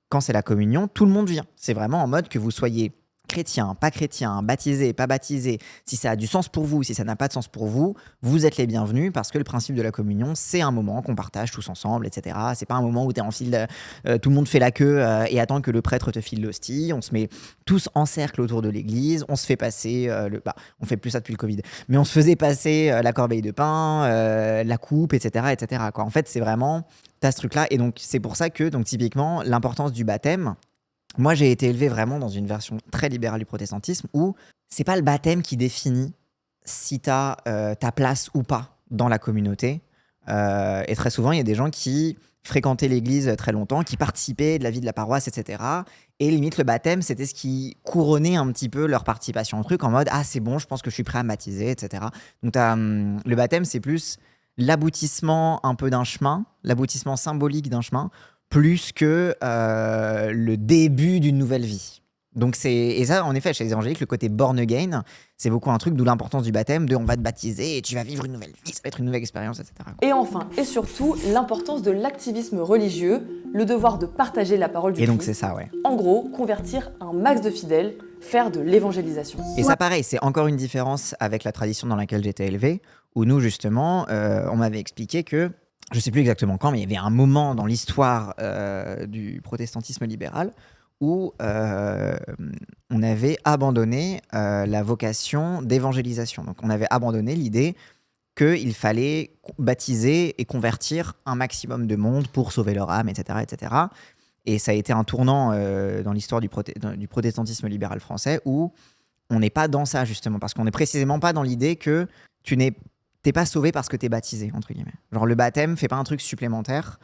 quand c'est la communion, tout le monde vient. C'est vraiment en mode que vous soyez chrétien, pas chrétien, baptisé, pas baptisé, si ça a du sens pour vous, si ça n'a pas de sens pour vous, vous êtes les bienvenus parce que le principe de la communion, c'est un moment qu'on partage tous ensemble, etc. C'est pas un moment où t'es en file, tout le monde fait la queue et attend que le prêtre te file l'hostie. On se met tous en cercle autour de l'église, on se fait passer, on fait plus ça depuis le Covid, mais on se faisait passer la corbeille de pain, la coupe, etc. etc. quoi. En fait, c'est vraiment, t'as ce truc-là. Et donc, c'est pour ça que, donc, typiquement, l'importance du baptême. Moi, j'ai été élevé vraiment dans une version très libérale du protestantisme où c'est pas le baptême qui définit si t'as ta place ou pas dans la communauté. Et très souvent, il y a des gens qui fréquentaient l'église très longtemps, qui participaient de la vie de la paroisse, etc. Et limite, le baptême, c'était ce qui couronnait un petit peu leur participation au truc en mode « Ah, c'est bon, je pense que je suis prêt à me baptiser, etc. » Donc, le baptême, c'est plus l'aboutissement un peu d'un chemin, l'aboutissement symbolique d'un chemin, plus que le début d'une nouvelle vie. Donc et ça, en effet, chez les évangéliques, le côté born again, c'est beaucoup un truc, d'où l'importance du baptême, on va te baptiser et tu vas vivre une nouvelle vie, ça va être une nouvelle expérience, etc. Et enfin, et surtout, l'importance de l'activisme religieux, le devoir de partager la parole du Christ. Et donc c'est ça, ouais. En gros, convertir un max de fidèles, faire de l'évangélisation. Et ça, pareil, c'est encore une différence avec la tradition dans laquelle j'étais élevé, où nous, justement, on m'avait expliqué que je ne sais plus exactement quand, mais il y avait un moment dans l'histoire du protestantisme libéral où on avait abandonné la vocation d'évangélisation. Donc on avait abandonné l'idée qu'il fallait baptiser et convertir un maximum de monde pour sauver leur âme, etc. etc. Et ça a été un tournant dans l'histoire du protestantisme libéral français où on n'est pas dans ça, justement, parce qu'on n'est précisément pas dans l'idée que t'es pas sauvé parce que t'es baptisé, entre guillemets. Genre, le baptême fait pas un truc supplémentaire.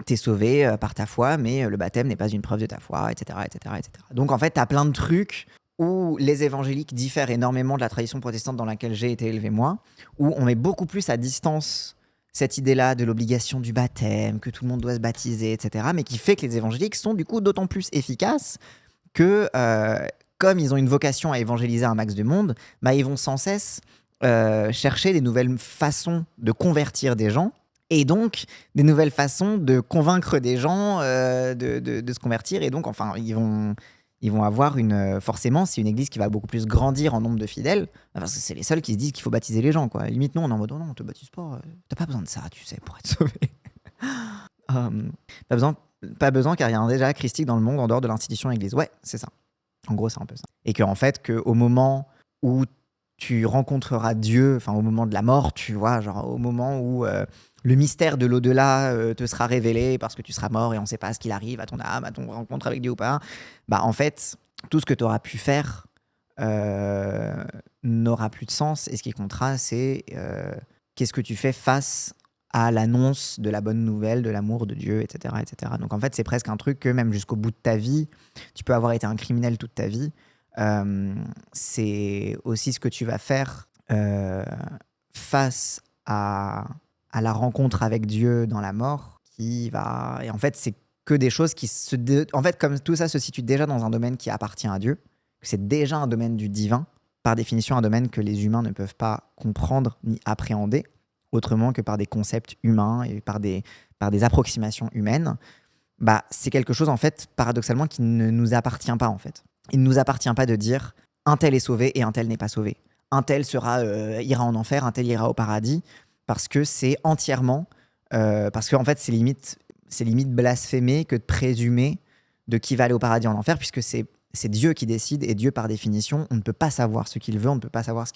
T'es sauvé par ta foi, mais le baptême n'est pas une preuve de ta foi, etc., etc., etc. Donc, en fait, t'as plein de trucs où les évangéliques diffèrent énormément de la tradition protestante dans laquelle j'ai été élevé, moi, où on met beaucoup plus à distance cette idée-là de l'obligation du baptême, que tout le monde doit se baptiser, etc., mais qui fait que les évangéliques sont, du coup, d'autant plus efficaces que, comme ils ont une vocation à évangéliser un max de monde, bah, ils vont sans cesse chercher des nouvelles façons de convertir des gens et donc des nouvelles façons de convaincre des gens de se convertir. Et donc, enfin, ils vont avoir forcément, c'est une église qui va beaucoup plus grandir en nombre de fidèles, parce que c'est les seuls qui se disent qu'il faut baptiser les gens, quoi. Limite, nous, on est en mode, non, on te baptise pas, t'as pas besoin de ça, tu sais, pour être sauvé. Pas besoin, car il y a un déjà christique dans le monde en dehors de l'institution église. Ouais, c'est ça. En gros, c'est un peu ça. Et qu'en fait, qu'au moment où tu rencontreras Dieu, enfin au moment de la mort, tu vois, genre au moment où le mystère de l'au-delà te sera révélé parce que tu seras mort et on ne sait pas ce qu'il arrive à ton âme, à ton rencontre avec Dieu ou pas. Bah en fait, tout ce que tu auras pu faire n'aura plus de sens. Et ce qui comptera, c'est qu'est-ce que tu fais face à l'annonce de la bonne nouvelle, de l'amour de Dieu, etc., etc. Donc en fait, c'est presque un truc que même jusqu'au bout de ta vie, tu peux avoir été un criminel toute ta vie. C'est aussi ce que tu vas faire face à la rencontre avec Dieu dans la mort qui va... Et en fait, c'est que des choses qui en fait, comme tout ça se situe déjà dans un domaine qui appartient à Dieu, c'est déjà un domaine du divin, par définition un domaine que les humains ne peuvent pas comprendre ni appréhender, autrement que par des concepts humains et par des approximations humaines, bah, c'est quelque chose, en fait, paradoxalement, qui ne nous appartient pas, en fait. Il ne nous appartient pas de dire un tel est sauvé et un tel n'est pas sauvé. Un tel ira en enfer, un tel ira au paradis, parce que c'est entièrement... parce qu'en fait, c'est limite blasphémé que de présumer de qui va aller au paradis ou en enfer, puisque c'est Dieu qui décide, et Dieu, par définition, on ne peut pas savoir ce qu'il veut, on ne peut pas savoir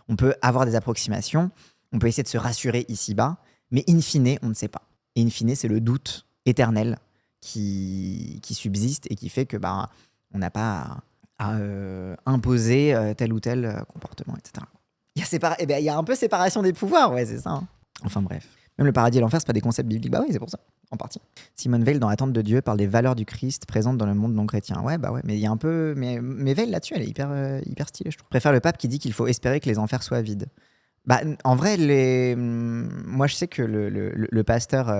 on peut avoir des approximations, on peut essayer de se rassurer ici-bas, mais in fine, on ne sait pas. Et in fine, c'est le doute éternel qui subsiste et qui fait que on n'a pas à imposer tel ou tel comportement, etc. Il y a un peu séparation des pouvoirs, ouais, c'est ça. Hein. Enfin bref. Même le paradis et l'enfer, c'est pas des concepts bibliques. Bah oui, c'est pour ça, en partie. Simone Veil, dans Attente de Dieu, parle des valeurs du Christ présentes dans le monde non chrétien. Ouais, bah ouais, mais il y a un peu... Mais Veil, là-dessus, elle est hyper stylée, je trouve. Je préfère le pape qui dit qu'il faut espérer que les enfers soient vides. Bah, en vrai, moi, je sais que le pasteur...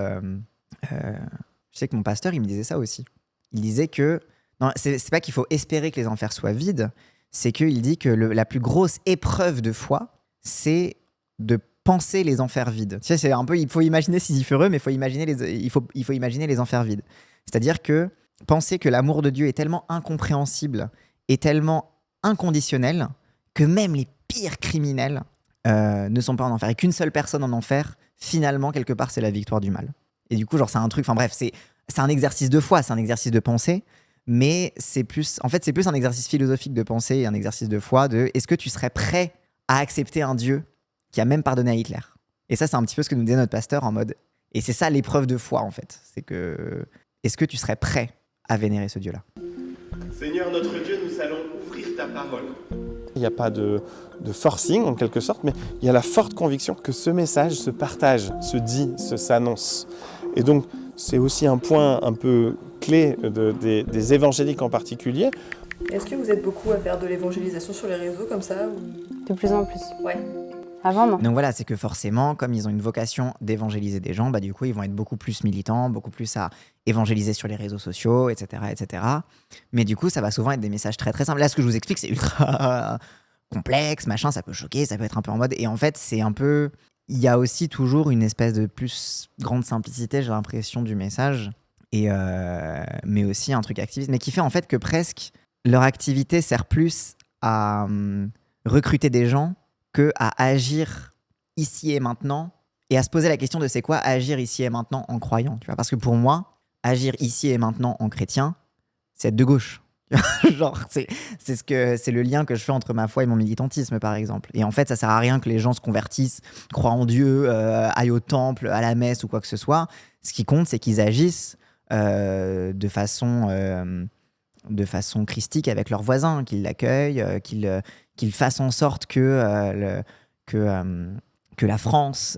je sais que mon pasteur, il me disait ça aussi. Il disait que... Non, c'est pas qu'il faut espérer que les enfers soient vides, c'est qu'il dit que la plus grosse épreuve de foi, c'est de penser les enfers vides. Tu sais, c'est un peu, il faut imaginer Sisyphe, mais il faut imaginer les enfers vides. C'est-à-dire que penser que l'amour de Dieu est tellement incompréhensible et tellement inconditionnel que même les pires criminels ne sont pas en enfer. Et qu'une seule personne en enfer, finalement, quelque part, c'est la victoire du mal. Et du coup, genre, c'est un truc... Enfin bref, c'est un exercice de foi, c'est un exercice de pensée, mais c'est plus un exercice philosophique de pensée et un exercice de foi de est-ce que tu serais prêt à accepter un Dieu qui a même pardonné à Hitler. Et ça, c'est un petit peu ce que nous disait notre pasteur en mode... Et c'est ça l'épreuve de foi, en fait. C'est que... Est-ce que tu serais prêt à vénérer ce Dieu-là ? Seigneur notre Dieu, nous allons ouvrir ta parole. Il n'y a pas de forcing, en quelque sorte, mais il y a la forte conviction que ce message se partage, se dit, s'annonce. Et donc, c'est aussi un point un peu clé des évangéliques en particulier. Est-ce que vous êtes beaucoup à faire de l'évangélisation sur les réseaux comme ça ou... De plus en plus. Ouais. Avant, non. Donc voilà, c'est que forcément, comme ils ont une vocation d'évangéliser des gens, bah du coup, ils vont être beaucoup plus militants, beaucoup plus à évangéliser sur les réseaux sociaux, etc., etc. Mais du coup, ça va souvent être des messages très très simples. Là, ce que je vous explique, c'est ultra complexe, machin, ça peut choquer, ça peut être un peu en mode... Et en fait, c'est un peu... Il y a aussi toujours une espèce de plus grande simplicité, j'ai l'impression, du message, mais aussi un truc activiste, mais qui fait en fait que presque leur activité sert plus à recruter des gens que à agir ici et maintenant et à se poser la question de c'est quoi agir ici et maintenant en croyant, tu vois, parce que pour moi, agir ici et maintenant en chrétien, c'est être de gauche. Genre, c'est le lien que je fais entre ma foi et mon militantisme, par exemple. Et en fait, ça sert à rien que les gens se convertissent, croient en Dieu, aillent au temple, à la messe ou quoi que ce soit. Ce qui compte, c'est qu'ils agissent de façon christique avec leurs voisins, qu'ils l'accueillent, qu'ils fassent en sorte que la France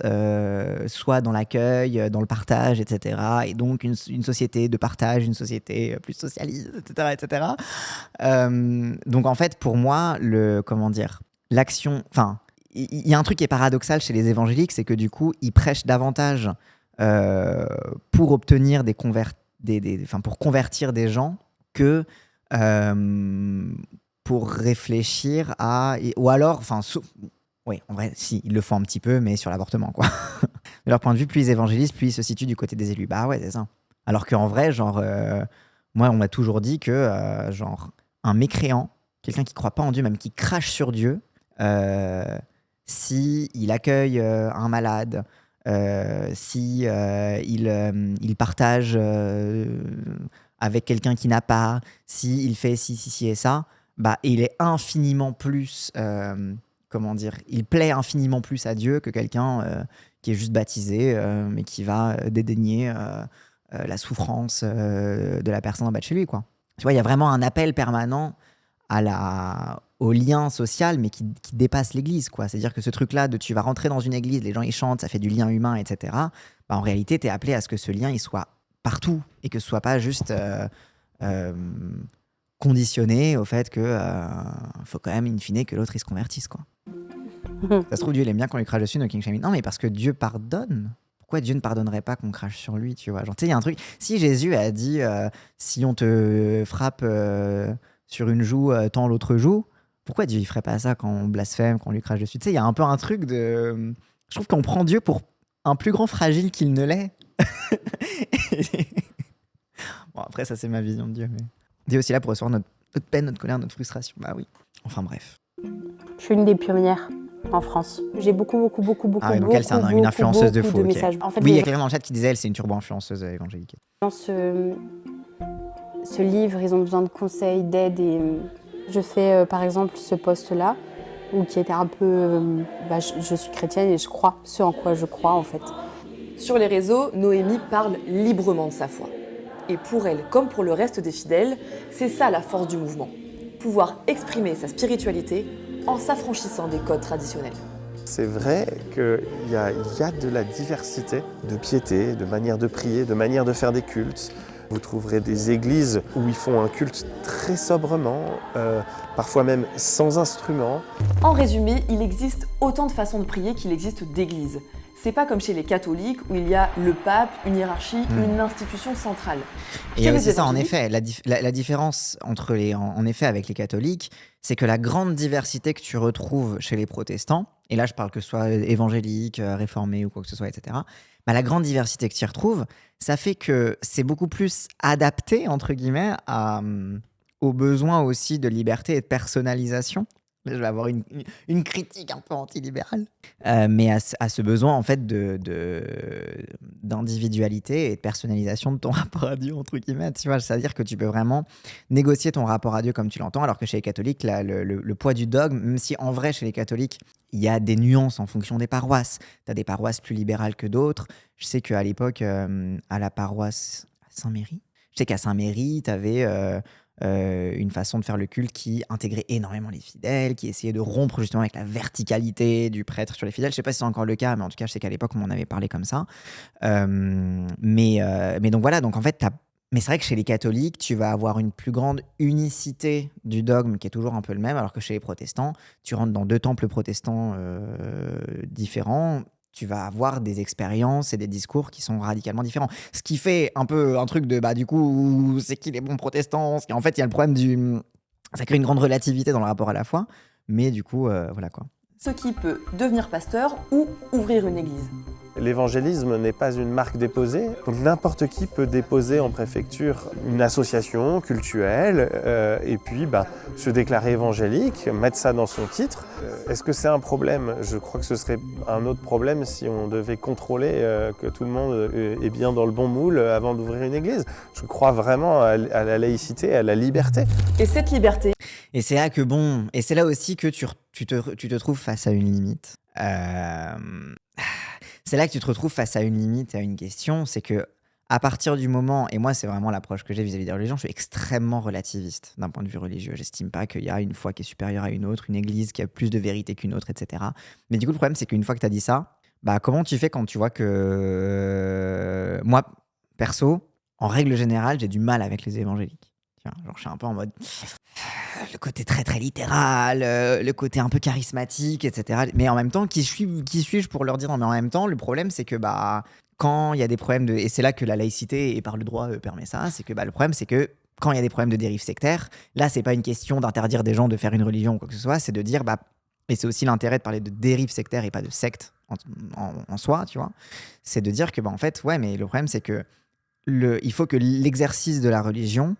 soit dans l'accueil, dans le partage, etc. Et donc une société de partage, une société plus socialiste, etc. etc. Donc en fait, pour moi, l'action... Enfin, il y a un truc qui est paradoxal chez les évangéliques, c'est que du coup, ils prêchent davantage pour obtenir pour convertir des gens que pour réfléchir à... Ou alors... Oui, en vrai, si, ils le font un petit peu, mais sur l'avortement, quoi. De leur point de vue, plus ils évangélisent, plus ils se situent du côté des élus. Bah ouais, c'est ça. Alors qu'en vrai, moi, on m'a toujours dit que, un mécréant, quelqu'un qui croit pas en Dieu, même qui crache sur Dieu, si il accueille un malade, si il partage avec quelqu'un qui n'a pas, si il fait ci et ça, bah, il est infiniment plus... comment dire, il plaît infiniment plus à Dieu que quelqu'un qui est juste baptisé, mais qui va dédaigner la souffrance de la personne en bas de chez lui, quoi. Tu vois, il y a vraiment un appel permanent au lien social, mais qui dépasse l'église, quoi. C'est-à-dire que ce truc-là de tu vas rentrer dans une église, les gens ils chantent, ça fait du lien humain, etc. Bah, en réalité, tu es appelé à ce que ce lien il soit partout et que ce soit pas juste conditionné au fait que faut quand même in fine que l'autre il se convertisse, quoi. Ça se trouve, Dieu il aime bien qu'on lui crache dessus, no king shaming. Non, mais parce que Dieu pardonne. Pourquoi Dieu ne pardonnerait pas qu'on crache sur lui, tu vois? Genre, tu sais, il y a un truc. Si Jésus a dit si on te frappe sur une joue, tends l'autre joue, pourquoi Dieu il ferait pas ça quand on blasphème, quand on lui crache dessus? Tu sais, il y a un peu un truc de. Je trouve qu'on prend Dieu pour un plus grand fragile qu'il ne l'est. Bon, après, ça, c'est ma vision de Dieu. Mais... Dieu est aussi là pour recevoir notre peine, notre colère, notre frustration. Bah oui. Enfin, bref. Je suis une des pionnières en France. J'ai beaucoup, Ah oui, donc elle, c'est une influenceuse de fou. de Ok. messages. En fait, Oui, il y a quelqu'un dans le chat qui disait elle, c'est une turbo-influenceuse évangélique. dans ce livre, ils ont besoin de conseils, d'aide. Et je fais, par exemple, ce post-là, qui était un peu... je suis chrétienne et je crois ce en quoi je crois, en fait. Sur les réseaux, Noémie parle librement de sa foi. Et pour elle, comme pour le reste des fidèles, c'est ça la force du mouvement. Pouvoir exprimer sa spiritualité en s'affranchissant des codes traditionnels. C'est vrai qu'il y a de la diversité de piété, de manière de prier, de manière de faire des cultes. Vous trouverez des églises où ils font un culte très sobrement, parfois même sans instrument. En résumé, il existe autant de façons de prier qu'il existe d'églises. C'est pas comme chez les catholiques où il y a le pape, une hiérarchie, une institution centrale. Et il y a aussi ça, en effet, la différence entre en effet, avec les catholiques, c'est que la grande diversité que tu retrouves chez les protestants, et là je parle que ce soit évangélique, réformé ou quoi que ce soit, etc., bah, la grande diversité que tu y retrouves, ça fait que c'est beaucoup plus adapté, entre guillemets, aux besoins aussi de liberté et de personnalisation. Je vais avoir une critique un peu antilibérale. Mais à ce besoin, en fait, d'individualité et de personnalisation de ton rapport à Dieu, entre guillemets. Tu vois, c'est-à-dire que tu peux vraiment négocier ton rapport à Dieu comme tu l'entends, alors que chez les catholiques, le poids du dogme, même si en vrai, chez les catholiques, il y a des nuances en fonction des paroisses. Tu as des paroisses plus libérales que d'autres. Je sais qu'à l'époque, à la paroisse Saint-Méry, je sais qu'à Saint-Méry, tu avais... une façon de faire le culte qui intégrait énormément les fidèles, qui essayait de rompre justement avec la verticalité du prêtre sur les fidèles. Je ne sais pas si c'est encore le cas, mais en tout cas, je sais qu'à l'époque, on m'en avait parlé comme ça. Mais donc voilà, donc en fait, mais c'est vrai que chez les catholiques, tu vas avoir une plus grande unicité du dogme qui est toujours un peu le même, alors que chez les protestants, tu rentres dans 2 temples protestants différents, tu vas avoir des expériences et des discours qui sont radicalement différents. Ce qui fait un peu un truc de, du coup, c'est qui les bons protestants? En fait, il y a le problème ça crée une grande relativité dans le rapport à la foi, mais du coup, voilà quoi. Ce qui peut devenir pasteur ou ouvrir une église. L'évangélisme n'est pas une marque déposée, donc n'importe qui peut déposer en préfecture une association cultuelle et puis se déclarer évangélique, mettre ça dans son titre. Est-ce que c'est un problème? Je crois que ce serait un autre problème si on devait contrôler que tout le monde est bien dans le bon moule avant d'ouvrir une église. Je crois vraiment à la laïcité, à la liberté. Et cette liberté... Et c'est là que et c'est là aussi que tu te trouves face à une limite. C'est là que tu te retrouves face à une limite et à une question, c'est que à partir du moment, et moi c'est vraiment l'approche que j'ai vis-à-vis des religions, je suis extrêmement relativiste d'un point de vue religieux. J'estime pas qu'il y a une foi qui est supérieure à une autre, une église qui a plus de vérité qu'une autre, etc. Mais du coup le problème c'est qu'une fois que tu as dit ça, comment tu fais quand tu vois que moi, perso, en règle générale, j'ai du mal avec les évangéliques. Genre, je suis un peu en mode le côté très très littéral, le côté un peu charismatique, etc. Mais en même temps, qui suis-je pour leur dire non? Mais en même temps, le problème c'est que quand il y a des problèmes et c'est là que la laïcité et par le droit permet ça, c'est que le problème c'est que quand il y a des problèmes de dérive sectaire, là c'est pas une question d'interdire des gens de faire une religion ou quoi que ce soit, c'est de dire et c'est aussi l'intérêt de parler de dérive sectaire et pas de secte en soi, tu vois. C'est de dire que en fait, ouais, mais le problème c'est que il faut que l'exercice de la religion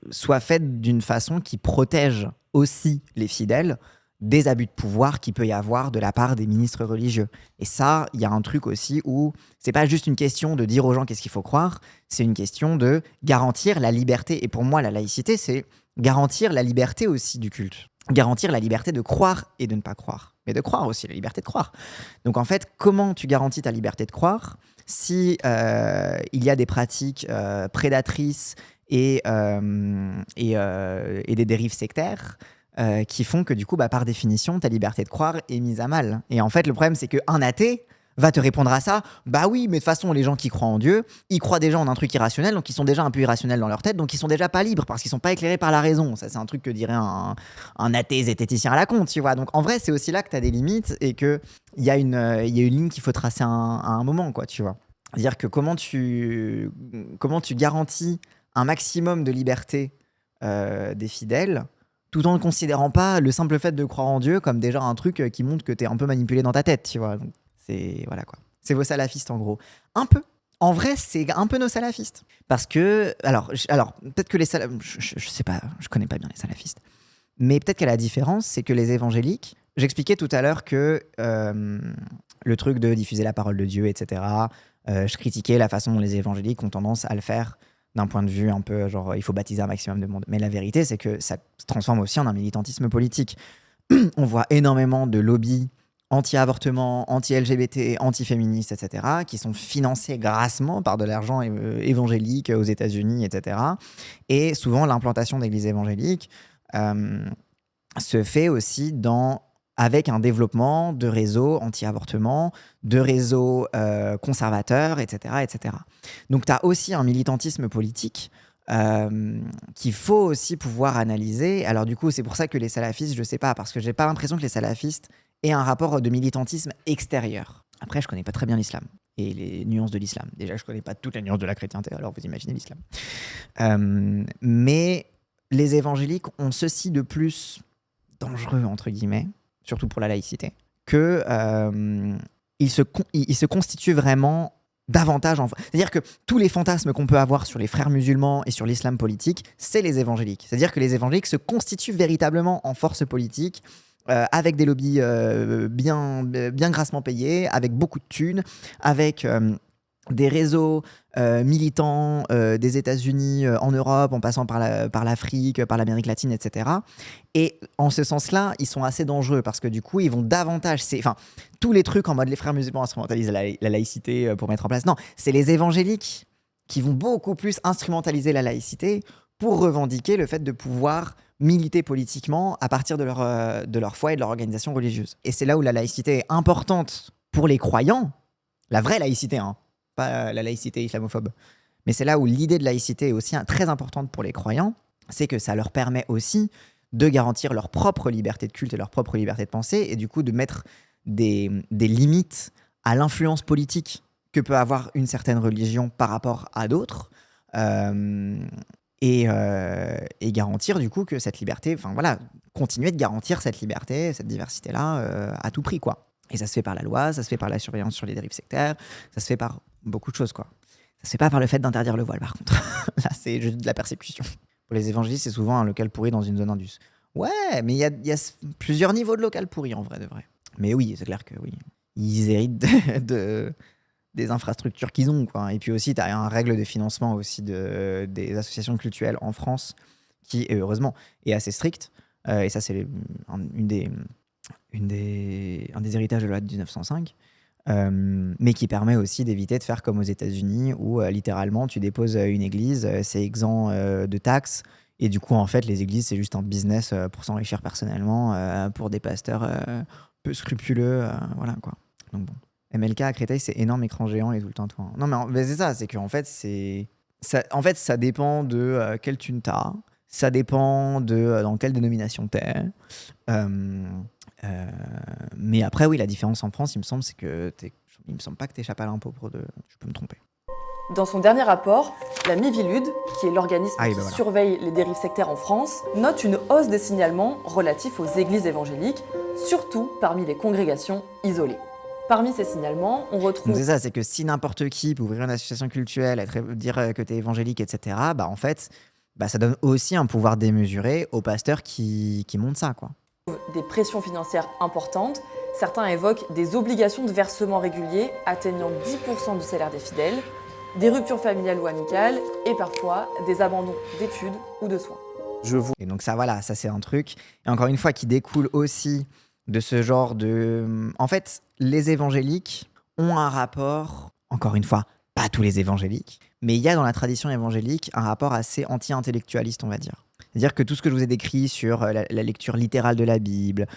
soit faite d'une façon qui protège aussi les fidèles des abus de pouvoir qu'il peut y avoir de la part des ministres religieux. Et ça, il y a un truc aussi où c'est pas juste une question de dire aux gens qu'est-ce qu'il faut croire, c'est une question de garantir la liberté. Et pour moi, la laïcité, c'est garantir la liberté aussi du culte. garantir la liberté de croire et de ne pas croire, mais de croire aussi, la liberté de croire. Donc en fait, comment tu garantis ta liberté de croire si il y a des pratiques prédatrices et des dérives sectaires qui font que du coup, par définition, ta liberté de croire est mise à mal. Et en fait, le problème, c'est qu'un athée va te répondre à ça, bah oui, mais de toute façon, les gens qui croient en Dieu, ils croient déjà en un truc irrationnel, donc ils sont déjà un peu irrationnels dans leur tête, donc ils sont déjà pas libres, parce qu'ils sont pas éclairés par la raison. Ça, c'est un truc que dirait un athée zététicien à la con, tu vois. Donc en vrai, c'est aussi là que tu as des limites, et qu'il y a une ligne qu'il faut tracer à un moment, quoi, tu vois. C'est-à-dire que comment tu garantis un maximum de liberté des fidèles, tout en ne considérant pas le simple fait de croire en Dieu comme déjà un truc qui montre que t'es un peu manipulé dans ta tête, tu vois. Donc, voilà quoi. C'est vos salafistes en gros. Un peu. En vrai, c'est un peu nos salafistes. Parce que, alors peut-être que les salafistes, je sais pas, je connais pas bien les salafistes. Mais peut-être que la différence, c'est que les évangéliques, j'expliquais tout à l'heure que le truc de diffuser la parole de Dieu, etc., je critiquais la façon dont les évangéliques ont tendance à le faire d'un point de vue un peu genre il faut baptiser un maximum de monde. Mais la vérité, c'est que ça se transforme aussi en un militantisme politique. On voit énormément de lobbies anti-avortement, anti-LGBT, anti-féministes, etc., qui sont financés grassement par de l'argent évangélique aux États-Unis, etc. Et souvent, l'implantation d'églises évangéliques se fait aussi avec un développement de réseaux anti-avortement, de réseaux conservateurs, etc., etc. Donc, tu as aussi un militantisme politique qu'il faut aussi pouvoir analyser. Alors, du coup, c'est pour ça que les salafistes, je ne sais pas, parce que je n'ai pas l'impression que les salafistes aient un rapport de militantisme extérieur. Après, je ne connais pas très bien l'islam et les nuances de l'islam. Déjà, je ne connais pas toutes les nuances de la chrétienté, alors vous imaginez l'islam. Mais les évangéliques ont ceci de plus dangereux, entre guillemets, surtout pour la laïcité, que ils se constituent vraiment davantage c'est-à-dire que tous les fantasmes qu'on peut avoir sur les frères musulmans et sur l'islam politique, c'est les évangéliques. C'est-à-dire que les évangéliques se constituent véritablement en force politique, avec des lobbies bien grassement payés, avec beaucoup de thunes, avec des réseaux militants des États-Unis en Europe, en passant par l'Afrique, par l'Amérique latine, etc. Et en ce sens-là, ils sont assez dangereux parce que du coup, ils vont davantage... tous les trucs en mode les frères musulmans instrumentalisent la laïcité pour mettre en place... Non, c'est les évangéliques qui vont beaucoup plus instrumentaliser la laïcité pour revendiquer le fait de pouvoir militer politiquement à partir de leur foi et de leur organisation religieuse. Et c'est là où la laïcité est importante pour les croyants, la vraie laïcité, hein, pas la laïcité islamophobe. Mais c'est là où l'idée de laïcité est aussi très importante pour les croyants, c'est que ça leur permet aussi de garantir leur propre liberté de culte et leur propre liberté de pensée, et du coup de mettre des limites à l'influence politique que peut avoir une certaine religion par rapport à d'autres, et garantir du coup que cette liberté, continuer de garantir cette liberté, cette diversité-là à tout prix, quoi. Et ça se fait par la loi, ça se fait par la surveillance sur les dérives sectaires, ça se fait par beaucoup de choses, quoi. Ça se fait pas par le fait d'interdire le voile, par contre. Là, c'est juste de la persécution. Pour les évangélistes, c'est souvent un local pourri dans une zone indus. Ouais, mais il y a plusieurs niveaux de local pourri, en vrai de vrai. Mais oui, c'est clair que oui. Ils héritent des infrastructures qu'ils ont, quoi. Et puis aussi, tu as un règle de financement aussi des associations cultuelles en France qui, heureusement, est assez stricte. Et ça, c'est un des héritages de la loi de 1905, mais qui permet aussi d'éviter de faire comme aux États-Unis où littéralement tu déposes une église, c'est exempt de taxes, et du coup en fait les églises c'est juste un business pour s'enrichir personnellement pour des pasteurs peu scrupuleux, voilà quoi. Donc bon, MLK à Créteil c'est énorme écran géant et tout le temps toi. Non mais c'est ça, c'est qu'en fait ça dépend de quelle thune t'as. Ça dépend de dans quelle dénomination t'es. Mais après, oui, la différence en France, il me semble, c'est que il me semble pas que t'échappes à l'impôt pour je peux me tromper. Dans son dernier rapport, la Miviludes, qui est l'organisme qui surveille les dérives sectaires en France, note une hausse des signalements relatifs aux églises évangéliques, surtout parmi les congrégations isolées. Parmi ces signalements, on retrouve... Donc c'est ça, c'est que si n'importe qui peut ouvrir une association cultuelle, dire que t'es évangélique, etc., en fait... ça donne aussi un pouvoir démesuré aux pasteurs qui montent ça, quoi. Des pressions financières importantes. Certains évoquent des obligations de versement régulier atteignant 10% du salaire des fidèles, des ruptures familiales ou amicales et parfois des abandons d'études ou de soins. Je vois. Et donc ça, voilà, ça c'est un truc. Et encore une fois, qui découle aussi de ce genre de... En fait, les évangéliques ont un rapport, encore une fois, pas tous les évangéliques, mais il y a dans la tradition évangélique un rapport assez anti-intellectualiste, on va dire. C'est-à-dire que tout ce que je vous ai décrit sur la lecture littérale de la Bible,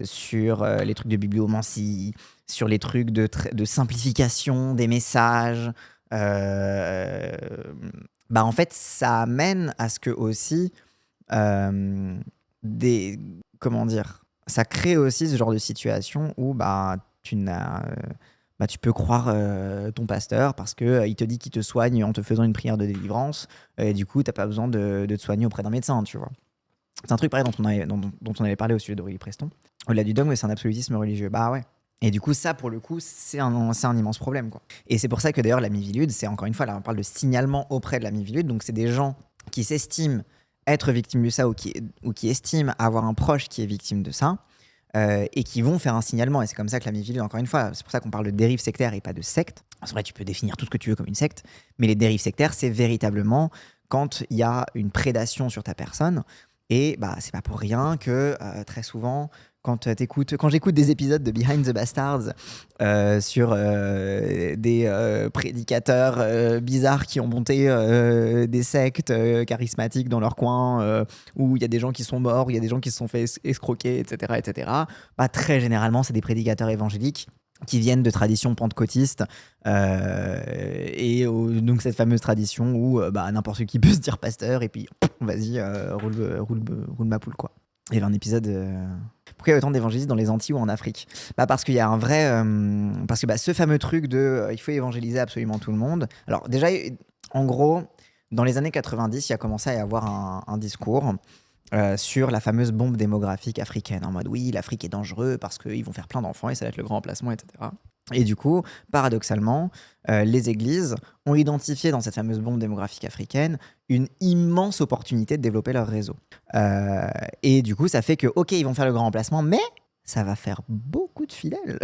sur les trucs de bibliomancie, sur les trucs de simplification des messages, en fait, ça amène à ce que aussi comment dire, ça crée aussi ce genre de situation où tu peux croire ton pasteur parce que il te dit qu'il te soigne en te faisant une prière de délivrance et du coup t'as pas besoin de te soigner auprès d'un médecin, tu vois. C'est un truc pareil dont on avait parlé au sujet d'Aurélie Preston. Au-delà du dogme, c'est un absolutisme religieux. Bah ouais. Et du coup, ça, pour le coup, c'est un immense problème, quoi. Et c'est pour ça que d'ailleurs, la Mivilude, c'est encore une fois, là, on parle de signalement auprès de la Mivilude. Donc, c'est des gens qui s'estiment être victimes de ça ou qui estiment avoir un proche qui est victime de ça et qui vont faire un signalement. Et c'est comme ça que la Mivilude, encore une fois, c'est pour ça qu'on parle de dérive sectaire et pas de secte. C'est vrai, tu peux définir tout ce que tu veux comme une secte, mais les dérives sectaires, c'est véritablement quand il y a une prédation sur ta personne. Et c'est pas pour rien que très souvent, quand j'écoute des épisodes de Behind the Bastards sur des prédicateurs bizarres qui ont monté des sectes charismatiques dans leur coin, où il y a des gens qui sont morts, où il y a des gens qui se sont fait escroquer, etc., très généralement, c'est des prédicateurs évangéliques qui viennent de traditions pentecôtistes donc cette fameuse tradition où n'importe qui peut se dire pasteur et puis vas-y roule ma poule, quoi. Il y avait un épisode pourquoi il y a autant d'évangélistes dans les Antilles ou en Afrique? Parce qu'il y a un vrai parce que ce fameux truc de il faut évangéliser absolument tout le monde. Alors déjà, en gros, dans les années 90, il a commencé à y avoir un discours sur la fameuse bombe démographique africaine, en mode oui, l'Afrique est dangereux parce qu'ils vont faire plein d'enfants et ça va être le grand emplacement, etc. Et du coup, paradoxalement, les églises ont identifié dans cette fameuse bombe démographique africaine une immense opportunité de développer leur réseau. Et du coup, ça fait que, ok, ils vont faire le grand emplacement, mais ça va faire beaucoup de fidèles.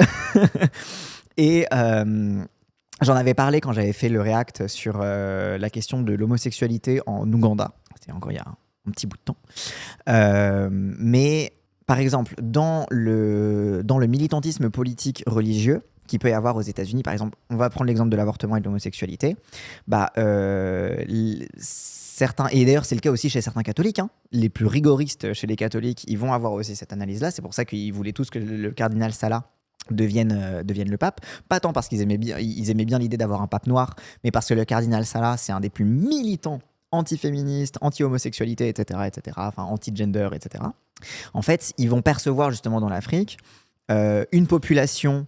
Et j'en avais parlé quand j'avais fait le react sur la question de l'homosexualité en Ouganda. C'était encore il y a un petit bout de temps. Mais par exemple, dans le militantisme politique religieux qu'il peut y avoir aux États-Unis, par exemple, on va prendre l'exemple de l'avortement et de l'homosexualité, certains, et d'ailleurs c'est le cas aussi chez certains catholiques, les plus rigoristes chez les catholiques, ils vont avoir aussi cette analyse-là. C'est pour ça qu'ils voulaient tous que le cardinal Sala devienne le pape, pas tant parce qu'ils aimaient bien l'idée d'avoir un pape noir, mais parce que le cardinal Sala, c'est un des plus militants anti-féministes, anti-homosexualité, etc., enfin anti-gender, etc. En fait, ils vont percevoir justement dans l'Afrique une population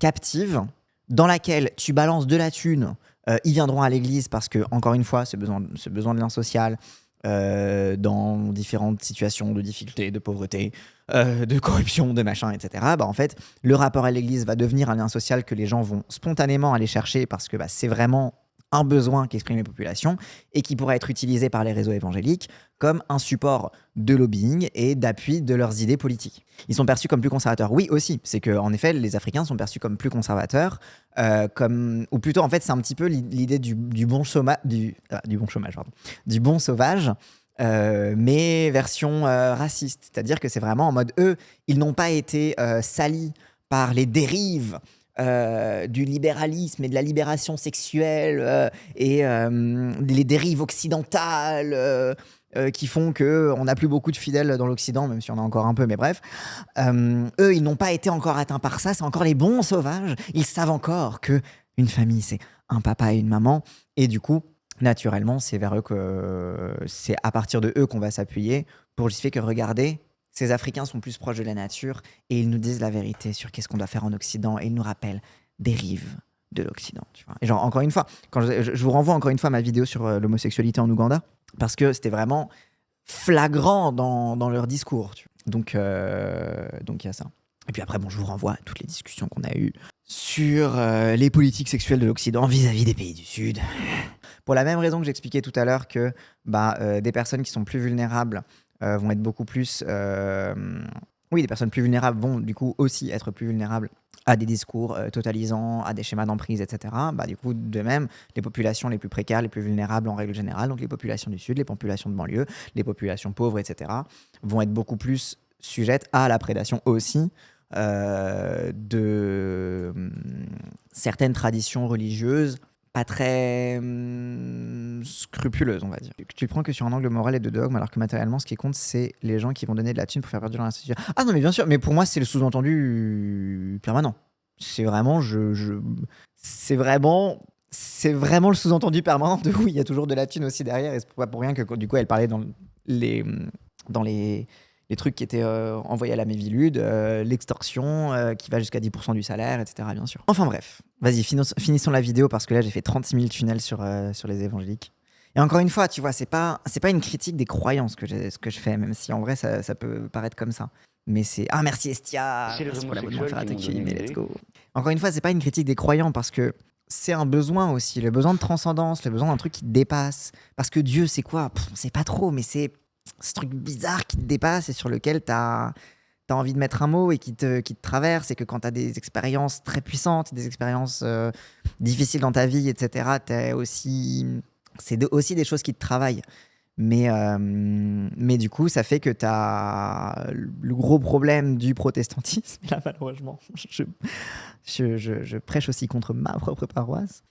captive dans laquelle tu balances de la thune, ils viendront à l'église parce que, encore une fois, ce besoin de lien social, dans différentes situations de difficulté, de pauvreté, de corruption, de machin, etc. En fait, le rapport à l'église va devenir un lien social que les gens vont spontanément aller chercher parce que c'est vraiment un besoin qu'expriment les populations et qui pourrait être utilisé par les réseaux évangéliques comme un support de lobbying et d'appui de leurs idées politiques. Ils sont perçus comme plus conservateurs. Oui, aussi. C'est qu'en effet, les Africains sont perçus comme plus conservateurs, ou plutôt, en fait, c'est un petit peu l'idée du bon sauvage, mais version raciste. C'est-à-dire que c'est vraiment en mode, eux, ils n'ont pas été salis par les dérives du libéralisme et de la libération sexuelle et les dérives occidentales qui font qu'on n'a plus beaucoup de fidèles dans l'Occident, même si on a encore un peu, mais bref. Eux, ils n'ont pas été encore atteints par ça, c'est encore les bons sauvages. Ils savent encore qu'une famille, c'est un papa et une maman, et du coup, naturellement, c'est vers eux c'est à partir de eux qu'on va s'appuyer pour justifier que, regardez, ces Africains sont plus proches de la nature et ils nous disent la vérité sur qu'est-ce qu'on doit faire en Occident et ils nous rappellent des rives de l'Occident. Tu vois. Et genre, encore une fois, quand je vous renvoie encore une fois à ma vidéo sur l'homosexualité en Ouganda parce que c'était vraiment flagrant dans leur discours. Tu vois. Donc, il y a ça. Et puis après, je vous renvoie à toutes les discussions qu'on a eues sur les politiques sexuelles de l'Occident vis-à-vis des pays du Sud. Pour la même raison que j'expliquais tout à l'heure que des personnes qui sont plus vulnérables vont être beaucoup plus Oui, des personnes plus vulnérables vont du coup aussi être plus vulnérables à des discours totalisants, à des schémas d'emprise, etc. Bah, du coup, de même, les populations les plus précaires, les plus vulnérables en règle générale, donc les populations du Sud, les populations de banlieue, les populations pauvres, etc., vont être beaucoup plus sujettes à la prédation aussi de certaines traditions religieuses pas très scrupuleuses, on va dire. Tu le prends que sur un angle moral et de dogme, alors que matériellement, ce qui compte, c'est les gens qui vont donner de la thune pour faire perdurer l'institution. Ah non, mais bien sûr, mais pour moi, c'est le sous-entendu permanent. C'est vraiment, c'est vraiment le sous-entendu permanent de oui, il y a toujours de la thune aussi derrière, et c'est pas pour rien que du coup, elle parlait dans les trucs qui étaient envoyés à la Mévilude, l'extorsion qui va jusqu'à 10% du salaire, etc. bien sûr. Enfin bref, vas-y, finissons la vidéo parce que là j'ai fait 36 000 tunnels sur les évangéliques. Et encore une fois, tu vois, c'est pas une critique des croyances que je fais, même si en vrai ça peut paraître comme ça. Mais c'est... Ah merci Estia, merci pour l'abonnement Ferratoki, mais let's go. Encore une fois, c'est pas une critique des croyants parce que c'est un besoin aussi, le besoin de transcendance, le besoin d'un truc qui te dépasse. Parce que Dieu, c'est quoi ? On sait pas trop, mais c'est ce truc bizarre qui te dépasse et sur lequel tu as envie de mettre un mot et qui te traverse, et que quand tu as des expériences très puissantes, des expériences difficiles dans ta vie, etc., c'est aussi des choses qui te travaillent. Mais du coup, ça fait que tu as le gros problème du protestantisme. Et là, malheureusement, je prêche aussi contre ma propre paroisse.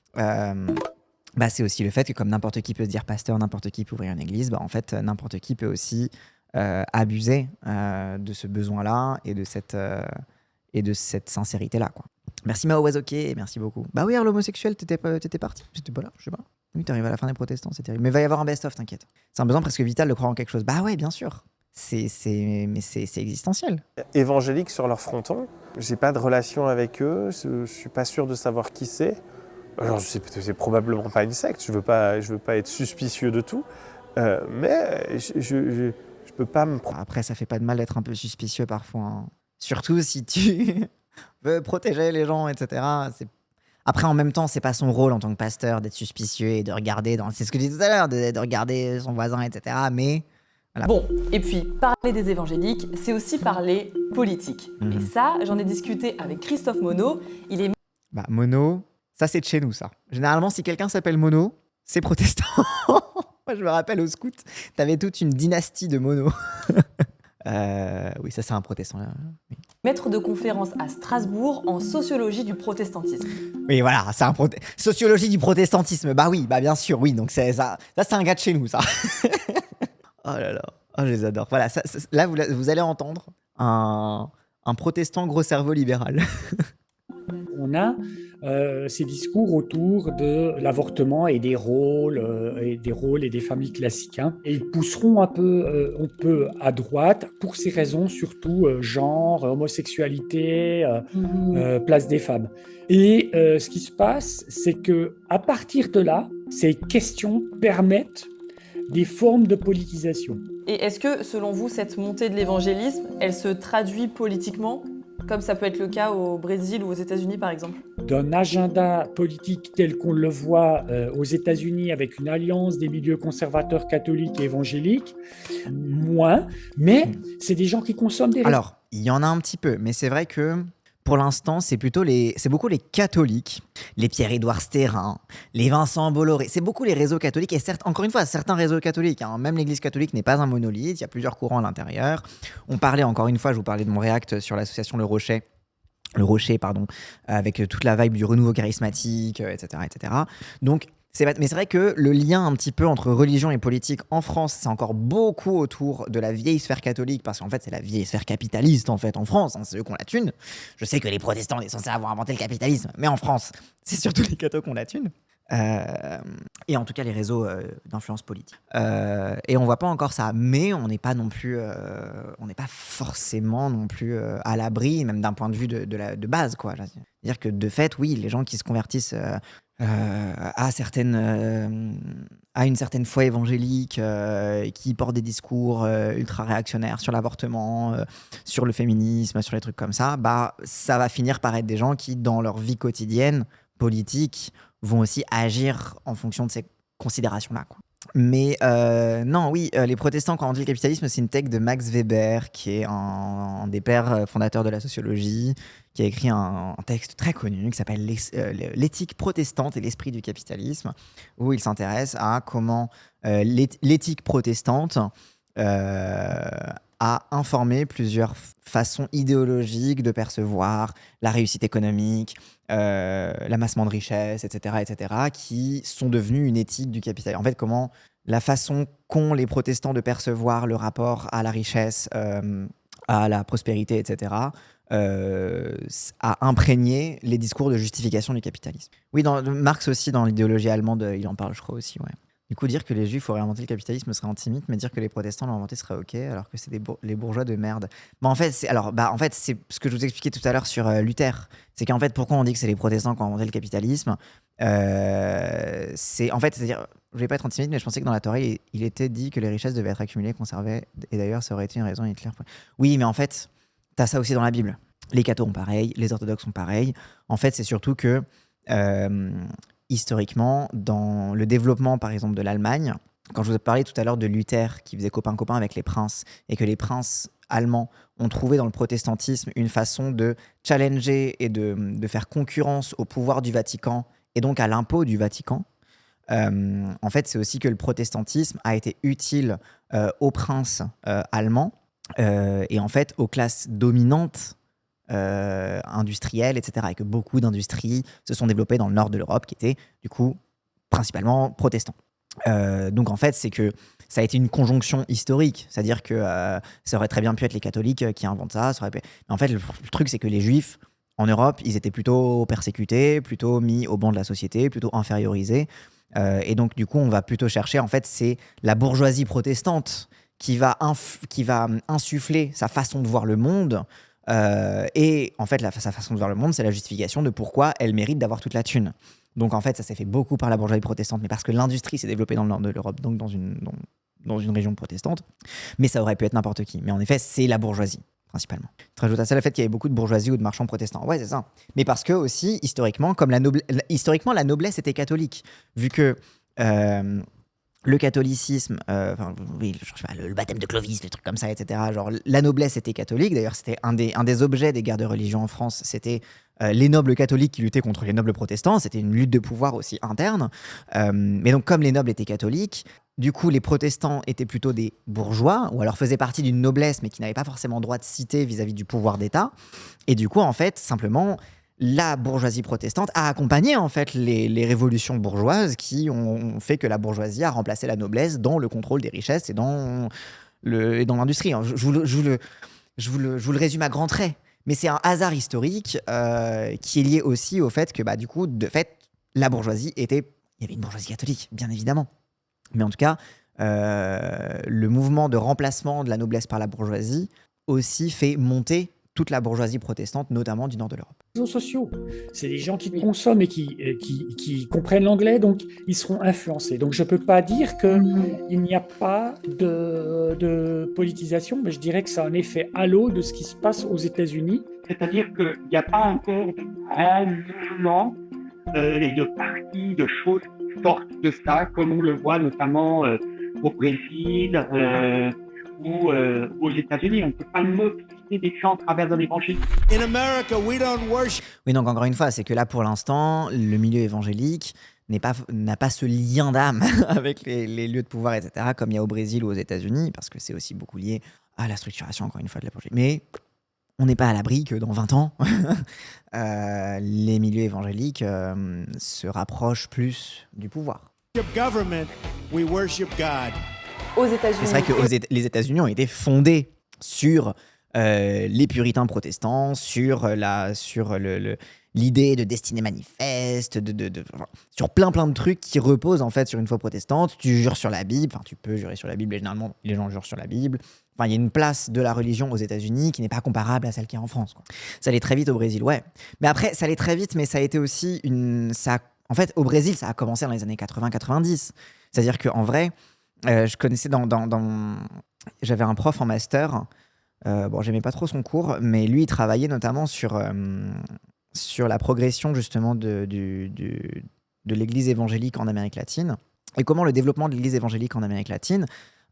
Bah, c'est aussi le fait que comme n'importe qui peut se dire pasteur, n'importe qui peut ouvrir une église, bah, en fait, n'importe qui peut aussi abuser de ce besoin-là et de cette sincérité-là, quoi. Merci Mao Wazoke, merci beaucoup. Bah oui, l'homosexuel, t'étais parti, j'étais pas là, je sais pas. Oui, t'arrives à la fin des protestants, c'est terrible. Mais il va y avoir un best-of, t'inquiète. C'est un besoin presque vital de croire en quelque chose. Bah ouais, bien sûr. Mais c'est existentiel. Évangéliques sur leur fronton, j'ai pas de relation avec eux, je suis pas sûr de savoir qui c'est. Alors, c'est probablement pas une secte, je veux pas être suspicieux de tout, mais je peux pas me... Après, ça fait pas de mal d'être un peu suspicieux parfois, hein. Surtout si tu veux protéger les gens, etc. Après, en même temps, c'est pas son rôle en tant que pasteur d'être suspicieux et de regarder c'est ce que je disais tout à l'heure, de regarder son voisin, etc. Mais voilà. Bon, et puis parler des évangéliques, c'est aussi parler politique. Et ça, j'en ai discuté avec Christophe Monod. Il est... Bah, Monod, ça c'est de chez nous, ça. Généralement, si quelqu'un s'appelle Monod, c'est protestant. Moi, je me rappelle au scout, t'avais toute une dynastie de Monod. Oui, ça c'est un protestant. Là. Oui. Maître de conférence à Strasbourg en sociologie du protestantisme. Oui, voilà, c'est sociologie du protestantisme. Bah oui, bah bien sûr, oui. Donc c'est ça c'est un gars de chez nous, ça. Oh là là, je les adore. Voilà, là vous allez entendre un protestant gros cerveau libéral. On a ces discours autour de l'avortement et des rôles et des familles classiques, hein. Et ils pousseront un peu à droite pour ces raisons, surtout genre, homosexualité, place des femmes. Et ce qui se passe, c'est que à partir de là, ces questions permettent des formes de politisation. Et est-ce que, selon vous, cette montée de l'évangélisme, elle se traduit politiquement ? Comme ça peut être le cas au Brésil ou aux États-Unis, par exemple. D'un agenda politique tel qu'on le voit aux États-Unis avec une alliance des milieux conservateurs catholiques et évangéliques, moins, mais c'est des gens qui consomment des... Alors, il y en a un petit peu, mais c'est vrai que pour l'instant, c'est beaucoup les catholiques, les Pierre-Édouard Stérin, les Vincent Bolloré, c'est beaucoup les réseaux catholiques, et certes, encore une fois, certains réseaux catholiques, hein, même l'église catholique n'est pas un monolithe, il y a plusieurs courants à l'intérieur. On parlait, encore une fois, je vous parlais de mon react sur l'association Le Rocher, avec toute la vibe du renouveau charismatique, etc., etc. Donc, mais c'est vrai que le lien un petit peu entre religion et politique en France, c'est encore beaucoup autour de la vieille sphère catholique, parce qu'en fait, c'est la vieille sphère capitaliste en fait en France, hein, c'est eux qui ont la thune. Je sais que les protestants sont censés avoir inventé le capitalisme, mais en France, c'est surtout les cathos qui ont la thune. Et en tout cas les réseaux d'influence politique. Et on voit pas encore ça, mais on n'est pas non plus, on n'est pas forcément non plus à l'abri, même d'un point de vue de base, quoi. C'est-à-dire que de fait, oui, les gens qui se convertissent à une certaine foi évangélique, qui portent des discours ultra réactionnaires sur l'avortement, sur le féminisme, sur les trucs comme ça, bah ça va finir par être des gens qui, dans leur vie quotidienne politique, vont aussi agir en fonction de considérations-là, quoi. Mais non, oui, les protestants, quand on dit le capitalisme, c'est une thèse de Max Weber, qui est un des pères fondateurs de la sociologie, qui a écrit un texte très connu qui s'appelle L'éthique protestante et l'esprit du capitalisme, où il s'intéresse à comment l'éthique protestante a informé plusieurs façons idéologiques de percevoir la réussite économique, l'amassement de richesses, etc., qui sont devenues une éthique du capitalisme. En fait, comment la façon qu'ont les protestants de percevoir le rapport à la richesse, à la prospérité, etc., a imprégné les discours de justification du capitalisme. Oui, Marx aussi, dans l'idéologie allemande, il en parle, je crois aussi, ouais. Du coup, dire que les juifs auraient inventé le capitalisme serait antisémite, mais dire que les protestants l'ont inventé serait ok, alors que c'est les bourgeois de merde. En fait, c'est ce que je vous expliquais tout à l'heure sur Luther. C'est qu'en fait, pourquoi on dit que c'est les protestants qui ont inventé le capitalisme, c'est-à-dire, je vais pas être antisémite, mais je pensais que dans la Torah, il était dit que les richesses devaient être accumulées, conservées, et d'ailleurs, ça aurait été une raison Hitler. Oui, mais en fait, t'as ça aussi dans la Bible. Les cathos sont pareils, les orthodoxes sont pareils. En fait, c'est surtout que historiquement, dans le développement, par exemple, de l'Allemagne, quand je vous ai parlé tout à l'heure de Luther, qui faisait copain-copain avec les princes, et que les princes allemands ont trouvé dans le protestantisme une façon de challenger et de faire concurrence au pouvoir du Vatican, et donc à l'impôt du Vatican, en fait, c'est aussi que le protestantisme a été utile aux princes allemands, et en fait, aux classes dominantes industrielles, etc. Et que beaucoup d'industries se sont développées dans le nord de l'Europe, qui étaient du coup principalement protestants. Donc en fait, c'est que ça a été une conjonction historique, c'est-à-dire que ça aurait très bien pu être les catholiques qui inventent ça. Mais en fait, le truc, c'est que les juifs, en Europe, ils étaient plutôt persécutés, plutôt mis au banc de la société, plutôt infériorisés. Et donc, du coup, on va plutôt chercher, en fait, c'est la bourgeoisie protestante qui va insuffler sa façon de voir le monde. Et en fait, sa façon de voir le monde, c'est la justification de pourquoi elle mérite d'avoir toute la thune. Donc en fait, ça s'est fait beaucoup par la bourgeoisie protestante, mais parce que l'industrie s'est développée dans le nord de l'Europe, donc dans une région protestante. Mais ça aurait pu être n'importe qui. Mais en effet, c'est la bourgeoisie, principalement. Tu rajoutes à ça le fait qu'il y avait beaucoup de bourgeoisie ou de marchands protestants. Ouais, c'est ça. Mais parce que aussi, historiquement, historiquement, la noblesse était catholique, vu que le catholicisme, le baptême de Clovis, les trucs comme ça, etc. Genre, la noblesse était catholique. D'ailleurs, c'était un des objets des guerres de religion en France. C'était les nobles catholiques qui luttaient contre les nobles protestants. C'était une lutte de pouvoir aussi interne. Mais donc, comme les nobles étaient catholiques, du coup, les protestants étaient plutôt des bourgeois, ou alors faisaient partie d'une noblesse, mais qui n'avaient pas forcément droit de citer vis-à-vis du pouvoir d'État. Et du coup, en fait, simplement, la bourgeoisie protestante a accompagné en fait les révolutions bourgeoises qui ont fait que la bourgeoisie a remplacé la noblesse dans le contrôle des richesses et dans l'industrie. Je vous le résume à grands traits, mais c'est un hasard historique qui est lié aussi au fait que du coup, de fait, la bourgeoisie il y avait une bourgeoisie catholique, bien évidemment. Mais en tout cas, le mouvement de remplacement de la noblesse par la bourgeoisie aussi fait monter toute la bourgeoisie protestante, notamment du nord de l'Europe. Les réseaux sociaux, c'est des gens qui consomment et qui comprennent l'anglais, donc ils seront influencés. Donc je ne peux pas dire qu'il n'y a pas de politisation, mais je dirais que c'est un effet halo de ce qui se passe aux États-Unis. C'est-à-dire qu'il n'y a pas encore un mouvement et de parties, de choses fortes de ça, comme on le voit notamment au Brésil ou aux États-Unis. On ne peut pas mobiliser des gens à travers de l'évangile. In America, we don't worship. Oui, donc encore une fois, c'est que là, pour l'instant, le milieu évangélique n'a pas ce lien d'âme avec les lieux de pouvoir, etc., comme il y a au Brésil ou aux États-Unis, parce que c'est aussi beaucoup lié à la structuration, encore une fois, de l'évangile. Mais on n'est pas à l'abri que dans 20 ans, les milieux évangéliques se rapprochent plus du pouvoir. Government, we worship God. Aux États-Unis. C'est vrai que les États-Unis ont été fondés sur les puritains protestants, sur l'idée de destinée manifeste, sur plein de trucs qui reposent en fait sur une foi protestante. Tu jures sur la Bible, enfin tu peux jurer sur la Bible, et généralement les gens jurent sur la Bible. Enfin, il y a une place de la religion aux États-Unis qui n'est pas comparable à celle qu'il y a en France, quoi. Ça allait très vite au Brésil, ouais. Mais après, ça allait très vite, mais ça a été aussi en fait, au Brésil, ça a commencé dans les années 80-90. C'est-à-dire qu'en vrai, je connaissais j'avais un prof en master. J'aimais pas trop son cours, mais lui, il travaillait notamment sur la progression justement de l'église évangélique en Amérique latine. et comment le développement de l'Église évangélique en Amérique latine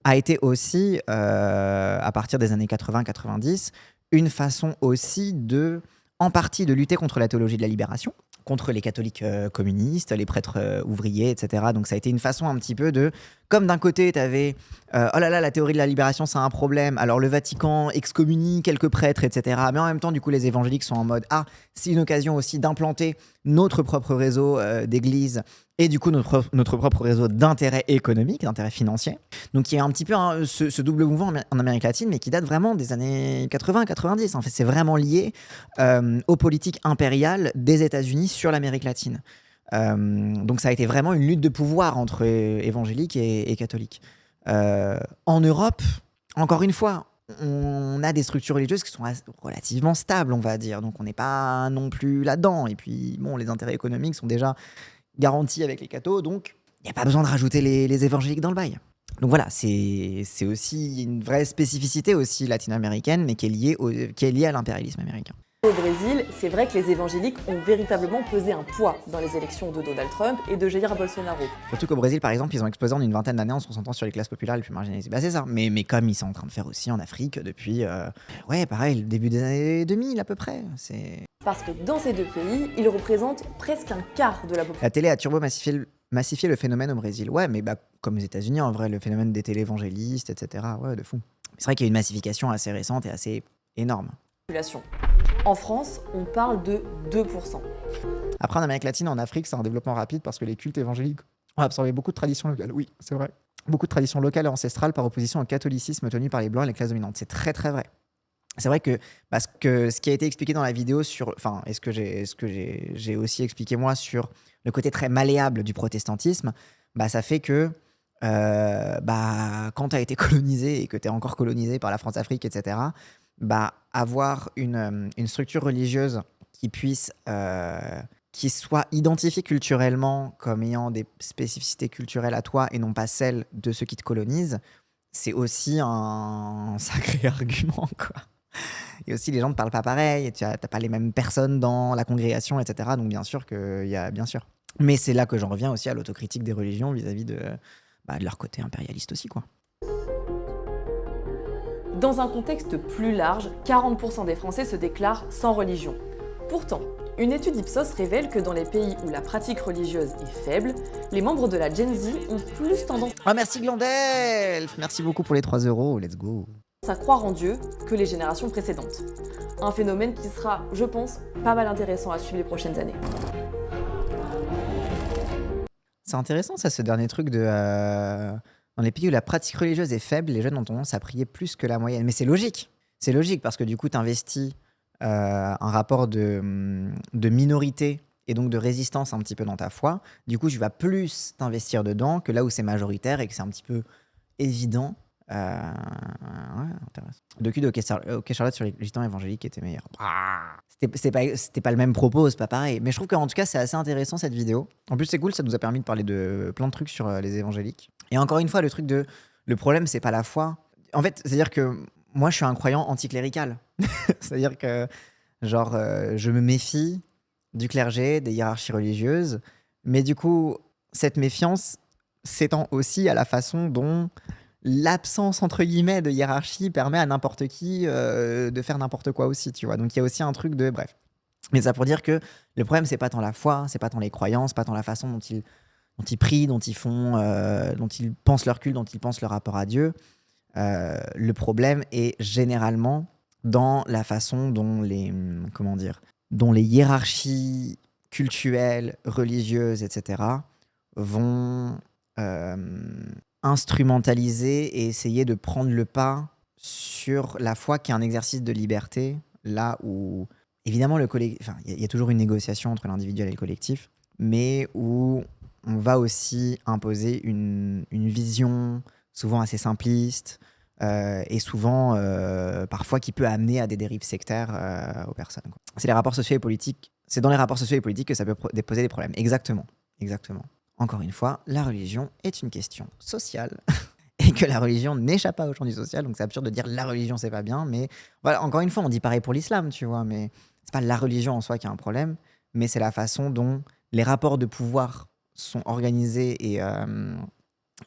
a été aussi, à partir des années 80-90, une façon aussi en partie de lutter contre la théologie de la libération, contre les catholiques communistes, les prêtres ouvriers, etc. Donc ça a été une façon un petit peu comme d'un côté, tu avais oh là là, la théorie de la libération, c'est un problème, alors le Vatican excommunie quelques prêtres, etc. Mais en même temps, du coup, les évangéliques sont en mode c'est une occasion aussi d'implanter notre propre réseau d'églises et du coup notre propre réseau d'intérêt économique, d'intérêt financier. Donc il y a un petit peu ce double mouvement en Amérique latine, mais qui date vraiment des années 80-90. En fait, c'est vraiment lié aux politiques impériales des États-Unis sur l'Amérique latine. Donc ça a été vraiment une lutte de pouvoir entre évangéliques et catholiques. En Europe, encore une fois, on a des structures religieuses qui sont relativement stables, on va dire. Donc on n'est pas non plus là-dedans. Et puis, bon, les intérêts économiques sont déjà garantis avec les cathos, donc il n'y a pas besoin de rajouter les évangéliques dans le bail. Donc voilà, c'est aussi une vraie spécificité aussi latino-américaine, mais qui est liée à l'impérialisme américain. Au Brésil, c'est vrai que les évangéliques ont véritablement pesé un poids dans les élections de Donald Trump et de Jair Bolsonaro. Surtout qu'au Brésil, par exemple, ils ont explosé en une vingtaine d'années en se concentrant sur les classes populaires les plus marginalisées. Bah c'est ça, mais comme ils sont en train de faire aussi en Afrique depuis, pareil, le début des années 2000 à peu près. Parce que dans ces deux pays, ils représentent presque un quart de la population. La télé a turbo-massifié le phénomène au Brésil. Ouais, mais comme aux États-Unis, en vrai, le phénomène des télévangélistes, etc. Ouais, de fou. C'est vrai qu'il y a une massification assez récente et assez énorme. En France, on parle de 2%. Après, en Amérique latine, en Afrique, c'est un développement rapide parce que les cultes évangéliques ont absorbé beaucoup de traditions locales. Oui, c'est vrai. Beaucoup de traditions locales et ancestrales par opposition au catholicisme tenu par les Blancs et les classes dominantes. C'est très, très vrai. C'est vrai que parce que ce qui a été expliqué dans la vidéo et ce que j'ai aussi expliqué moi sur le côté très malléable du protestantisme, ça fait que quand tu as été colonisé et que tu es encore colonisé par la France-Afrique, etc., avoir une structure religieuse qui soit identifiée culturellement comme ayant des spécificités culturelles à toi et non pas celles de ceux qui te colonisent, c'est aussi un sacré argument, quoi. Et aussi, les gens ne parlent pas pareil, et tu n'as pas les mêmes personnes dans la congrégation, etc. Donc, bien sûr qu'il y a... Bien sûr. Mais c'est là que j'en reviens aussi à l'autocritique des religions vis-à-vis de leur côté impérialiste aussi, quoi. Dans un contexte plus large, 40% des Français se déclarent sans religion. Pourtant, une étude Ipsos révèle que dans les pays où la pratique religieuse est faible, les membres de la Gen Z ont plus tendance merci Glandelf. Merci beaucoup pour les 3 €, let's go. à croire en Dieu que les générations précédentes. Un phénomène qui sera, je pense, pas mal intéressant à suivre les prochaines années. C'est intéressant ça, ce dernier truc de... Dans les pays où la pratique religieuse est faible, les jeunes ont tendance à prier plus que la moyenne. Mais c'est logique. C'est logique parce que du coup, tu investis un rapport de minorité et donc de résistance un petit peu dans ta foi. Du coup, tu vas plus t'investir dedans que là où c'est majoritaire et que c'est un petit peu évident. Intéressant. Docu de OK Charlotte sur les gitans évangéliques était meilleur. C'était pas le même propos, c'est pas pareil. Mais je trouve qu'en tout cas, c'est assez intéressant cette vidéo. En plus, c'est cool, ça nous a permis de parler de plein de trucs sur les évangéliques. Et encore une fois, le problème, c'est pas la foi. En fait, c'est-à-dire que moi, je suis un croyant anticlérical. C'est-à-dire que, je me méfie du clergé, des hiérarchies religieuses. Mais du coup, cette méfiance s'étend aussi à la façon dont l'absence, entre guillemets, de hiérarchie permet à n'importe qui de faire n'importe quoi aussi, tu vois. Donc, il y a aussi un truc de... Bref. Mais ça pour dire que le problème, c'est pas tant la foi, c'est pas tant les croyances, pas tant la façon dont ils prient, dont ils pensent leur culte, dont ils pensent leur rapport à Dieu. Le problème est généralement dans la façon dont les hiérarchies cultuelles, religieuses, etc. vont instrumentaliser et essayer de prendre le pas sur la foi qui est un exercice de liberté, là où, évidemment, il y a toujours une négociation entre l'individuel et le collectif, mais où on va aussi imposer une vision souvent assez simpliste et souvent, parfois, qui peut amener à des dérives sectaires aux personnes, quoi. C'est dans les rapports sociaux et politiques que ça peut poser des problèmes. Exactement. Encore une fois, la religion est une question sociale et que la religion n'échappe pas au champ du social. Donc c'est absurde de dire la religion c'est pas bien, mais voilà, encore une fois, on dit pareil pour l'islam, tu vois, mais c'est pas la religion en soi qui a un problème, mais c'est la façon dont les rapports de pouvoir sont organisées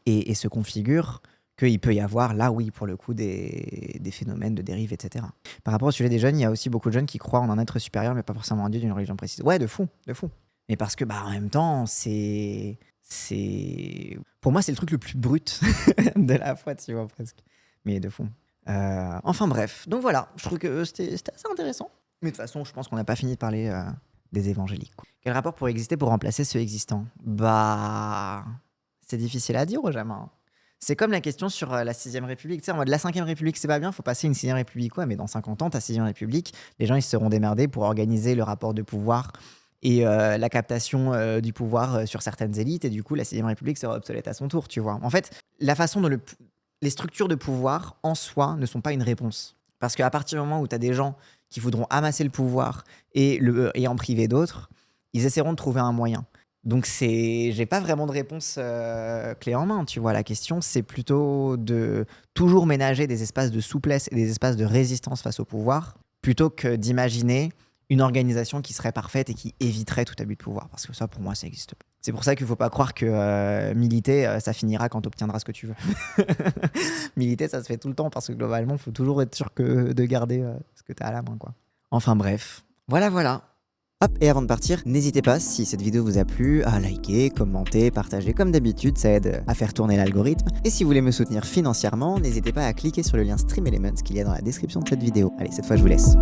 et se configurent, qu'il peut y avoir là, oui, pour le coup, des phénomènes de dérive, etc. Par rapport au sujet des jeunes, il y a aussi beaucoup de jeunes qui croient en un être supérieur, mais pas forcément un dieu d'une religion précise. Ouais, de fou. Mais parce que, en même temps, c'est... Pour moi, c'est le truc le plus brut de la foi, tu vois, presque. Mais de fou. Enfin bref, donc voilà, je trouve que c'était assez intéressant. Mais de toute façon, je pense qu'on n'a pas fini de parler des évangéliques, quoi. Quel rapport pourrait exister pour remplacer ceux existants? C'est difficile à dire, Benjamin. C'est comme la question sur la 6ème République. Tu sais, en mode la 5ème République, c'est pas bien, faut passer une 6ème République. Ouais, mais dans 50 ans, ta 6ème République, les gens, ils se seront démerdés pour organiser le rapport de pouvoir et la captation du pouvoir sur certaines élites. Et du coup, la 6ème République sera obsolète à son tour, tu vois. En fait, la façon dont les structures de pouvoir, en soi, ne sont pas une réponse. Parce qu'à partir du moment où tu as des gens qui voudront amasser le pouvoir et en priver d'autres, ils essaieront de trouver un moyen. Donc j'ai pas vraiment de réponse clé en main, tu vois. La question, c'est plutôt de toujours ménager des espaces de souplesse et des espaces de résistance face au pouvoir, plutôt que d'imaginer une organisation qui serait parfaite et qui éviterait tout abus de pouvoir. Parce que ça, pour moi, ça n'existe pas. C'est pour ça qu'il ne faut pas croire que militer, ça finira quand tu obtiendras ce que tu veux. Militer, ça se fait tout le temps, parce que globalement, il faut toujours être sûr de garder ce que tu as à la main, quoi. Enfin bref, voilà. Hop, et avant de partir, n'hésitez pas, si cette vidéo vous a plu, à liker, commenter, partager, comme d'habitude, ça aide à faire tourner l'algorithme. Et si vous voulez me soutenir financièrement, n'hésitez pas à cliquer sur le lien Stream Elements qu'il y a dans la description de cette vidéo. Allez, cette fois je vous laisse.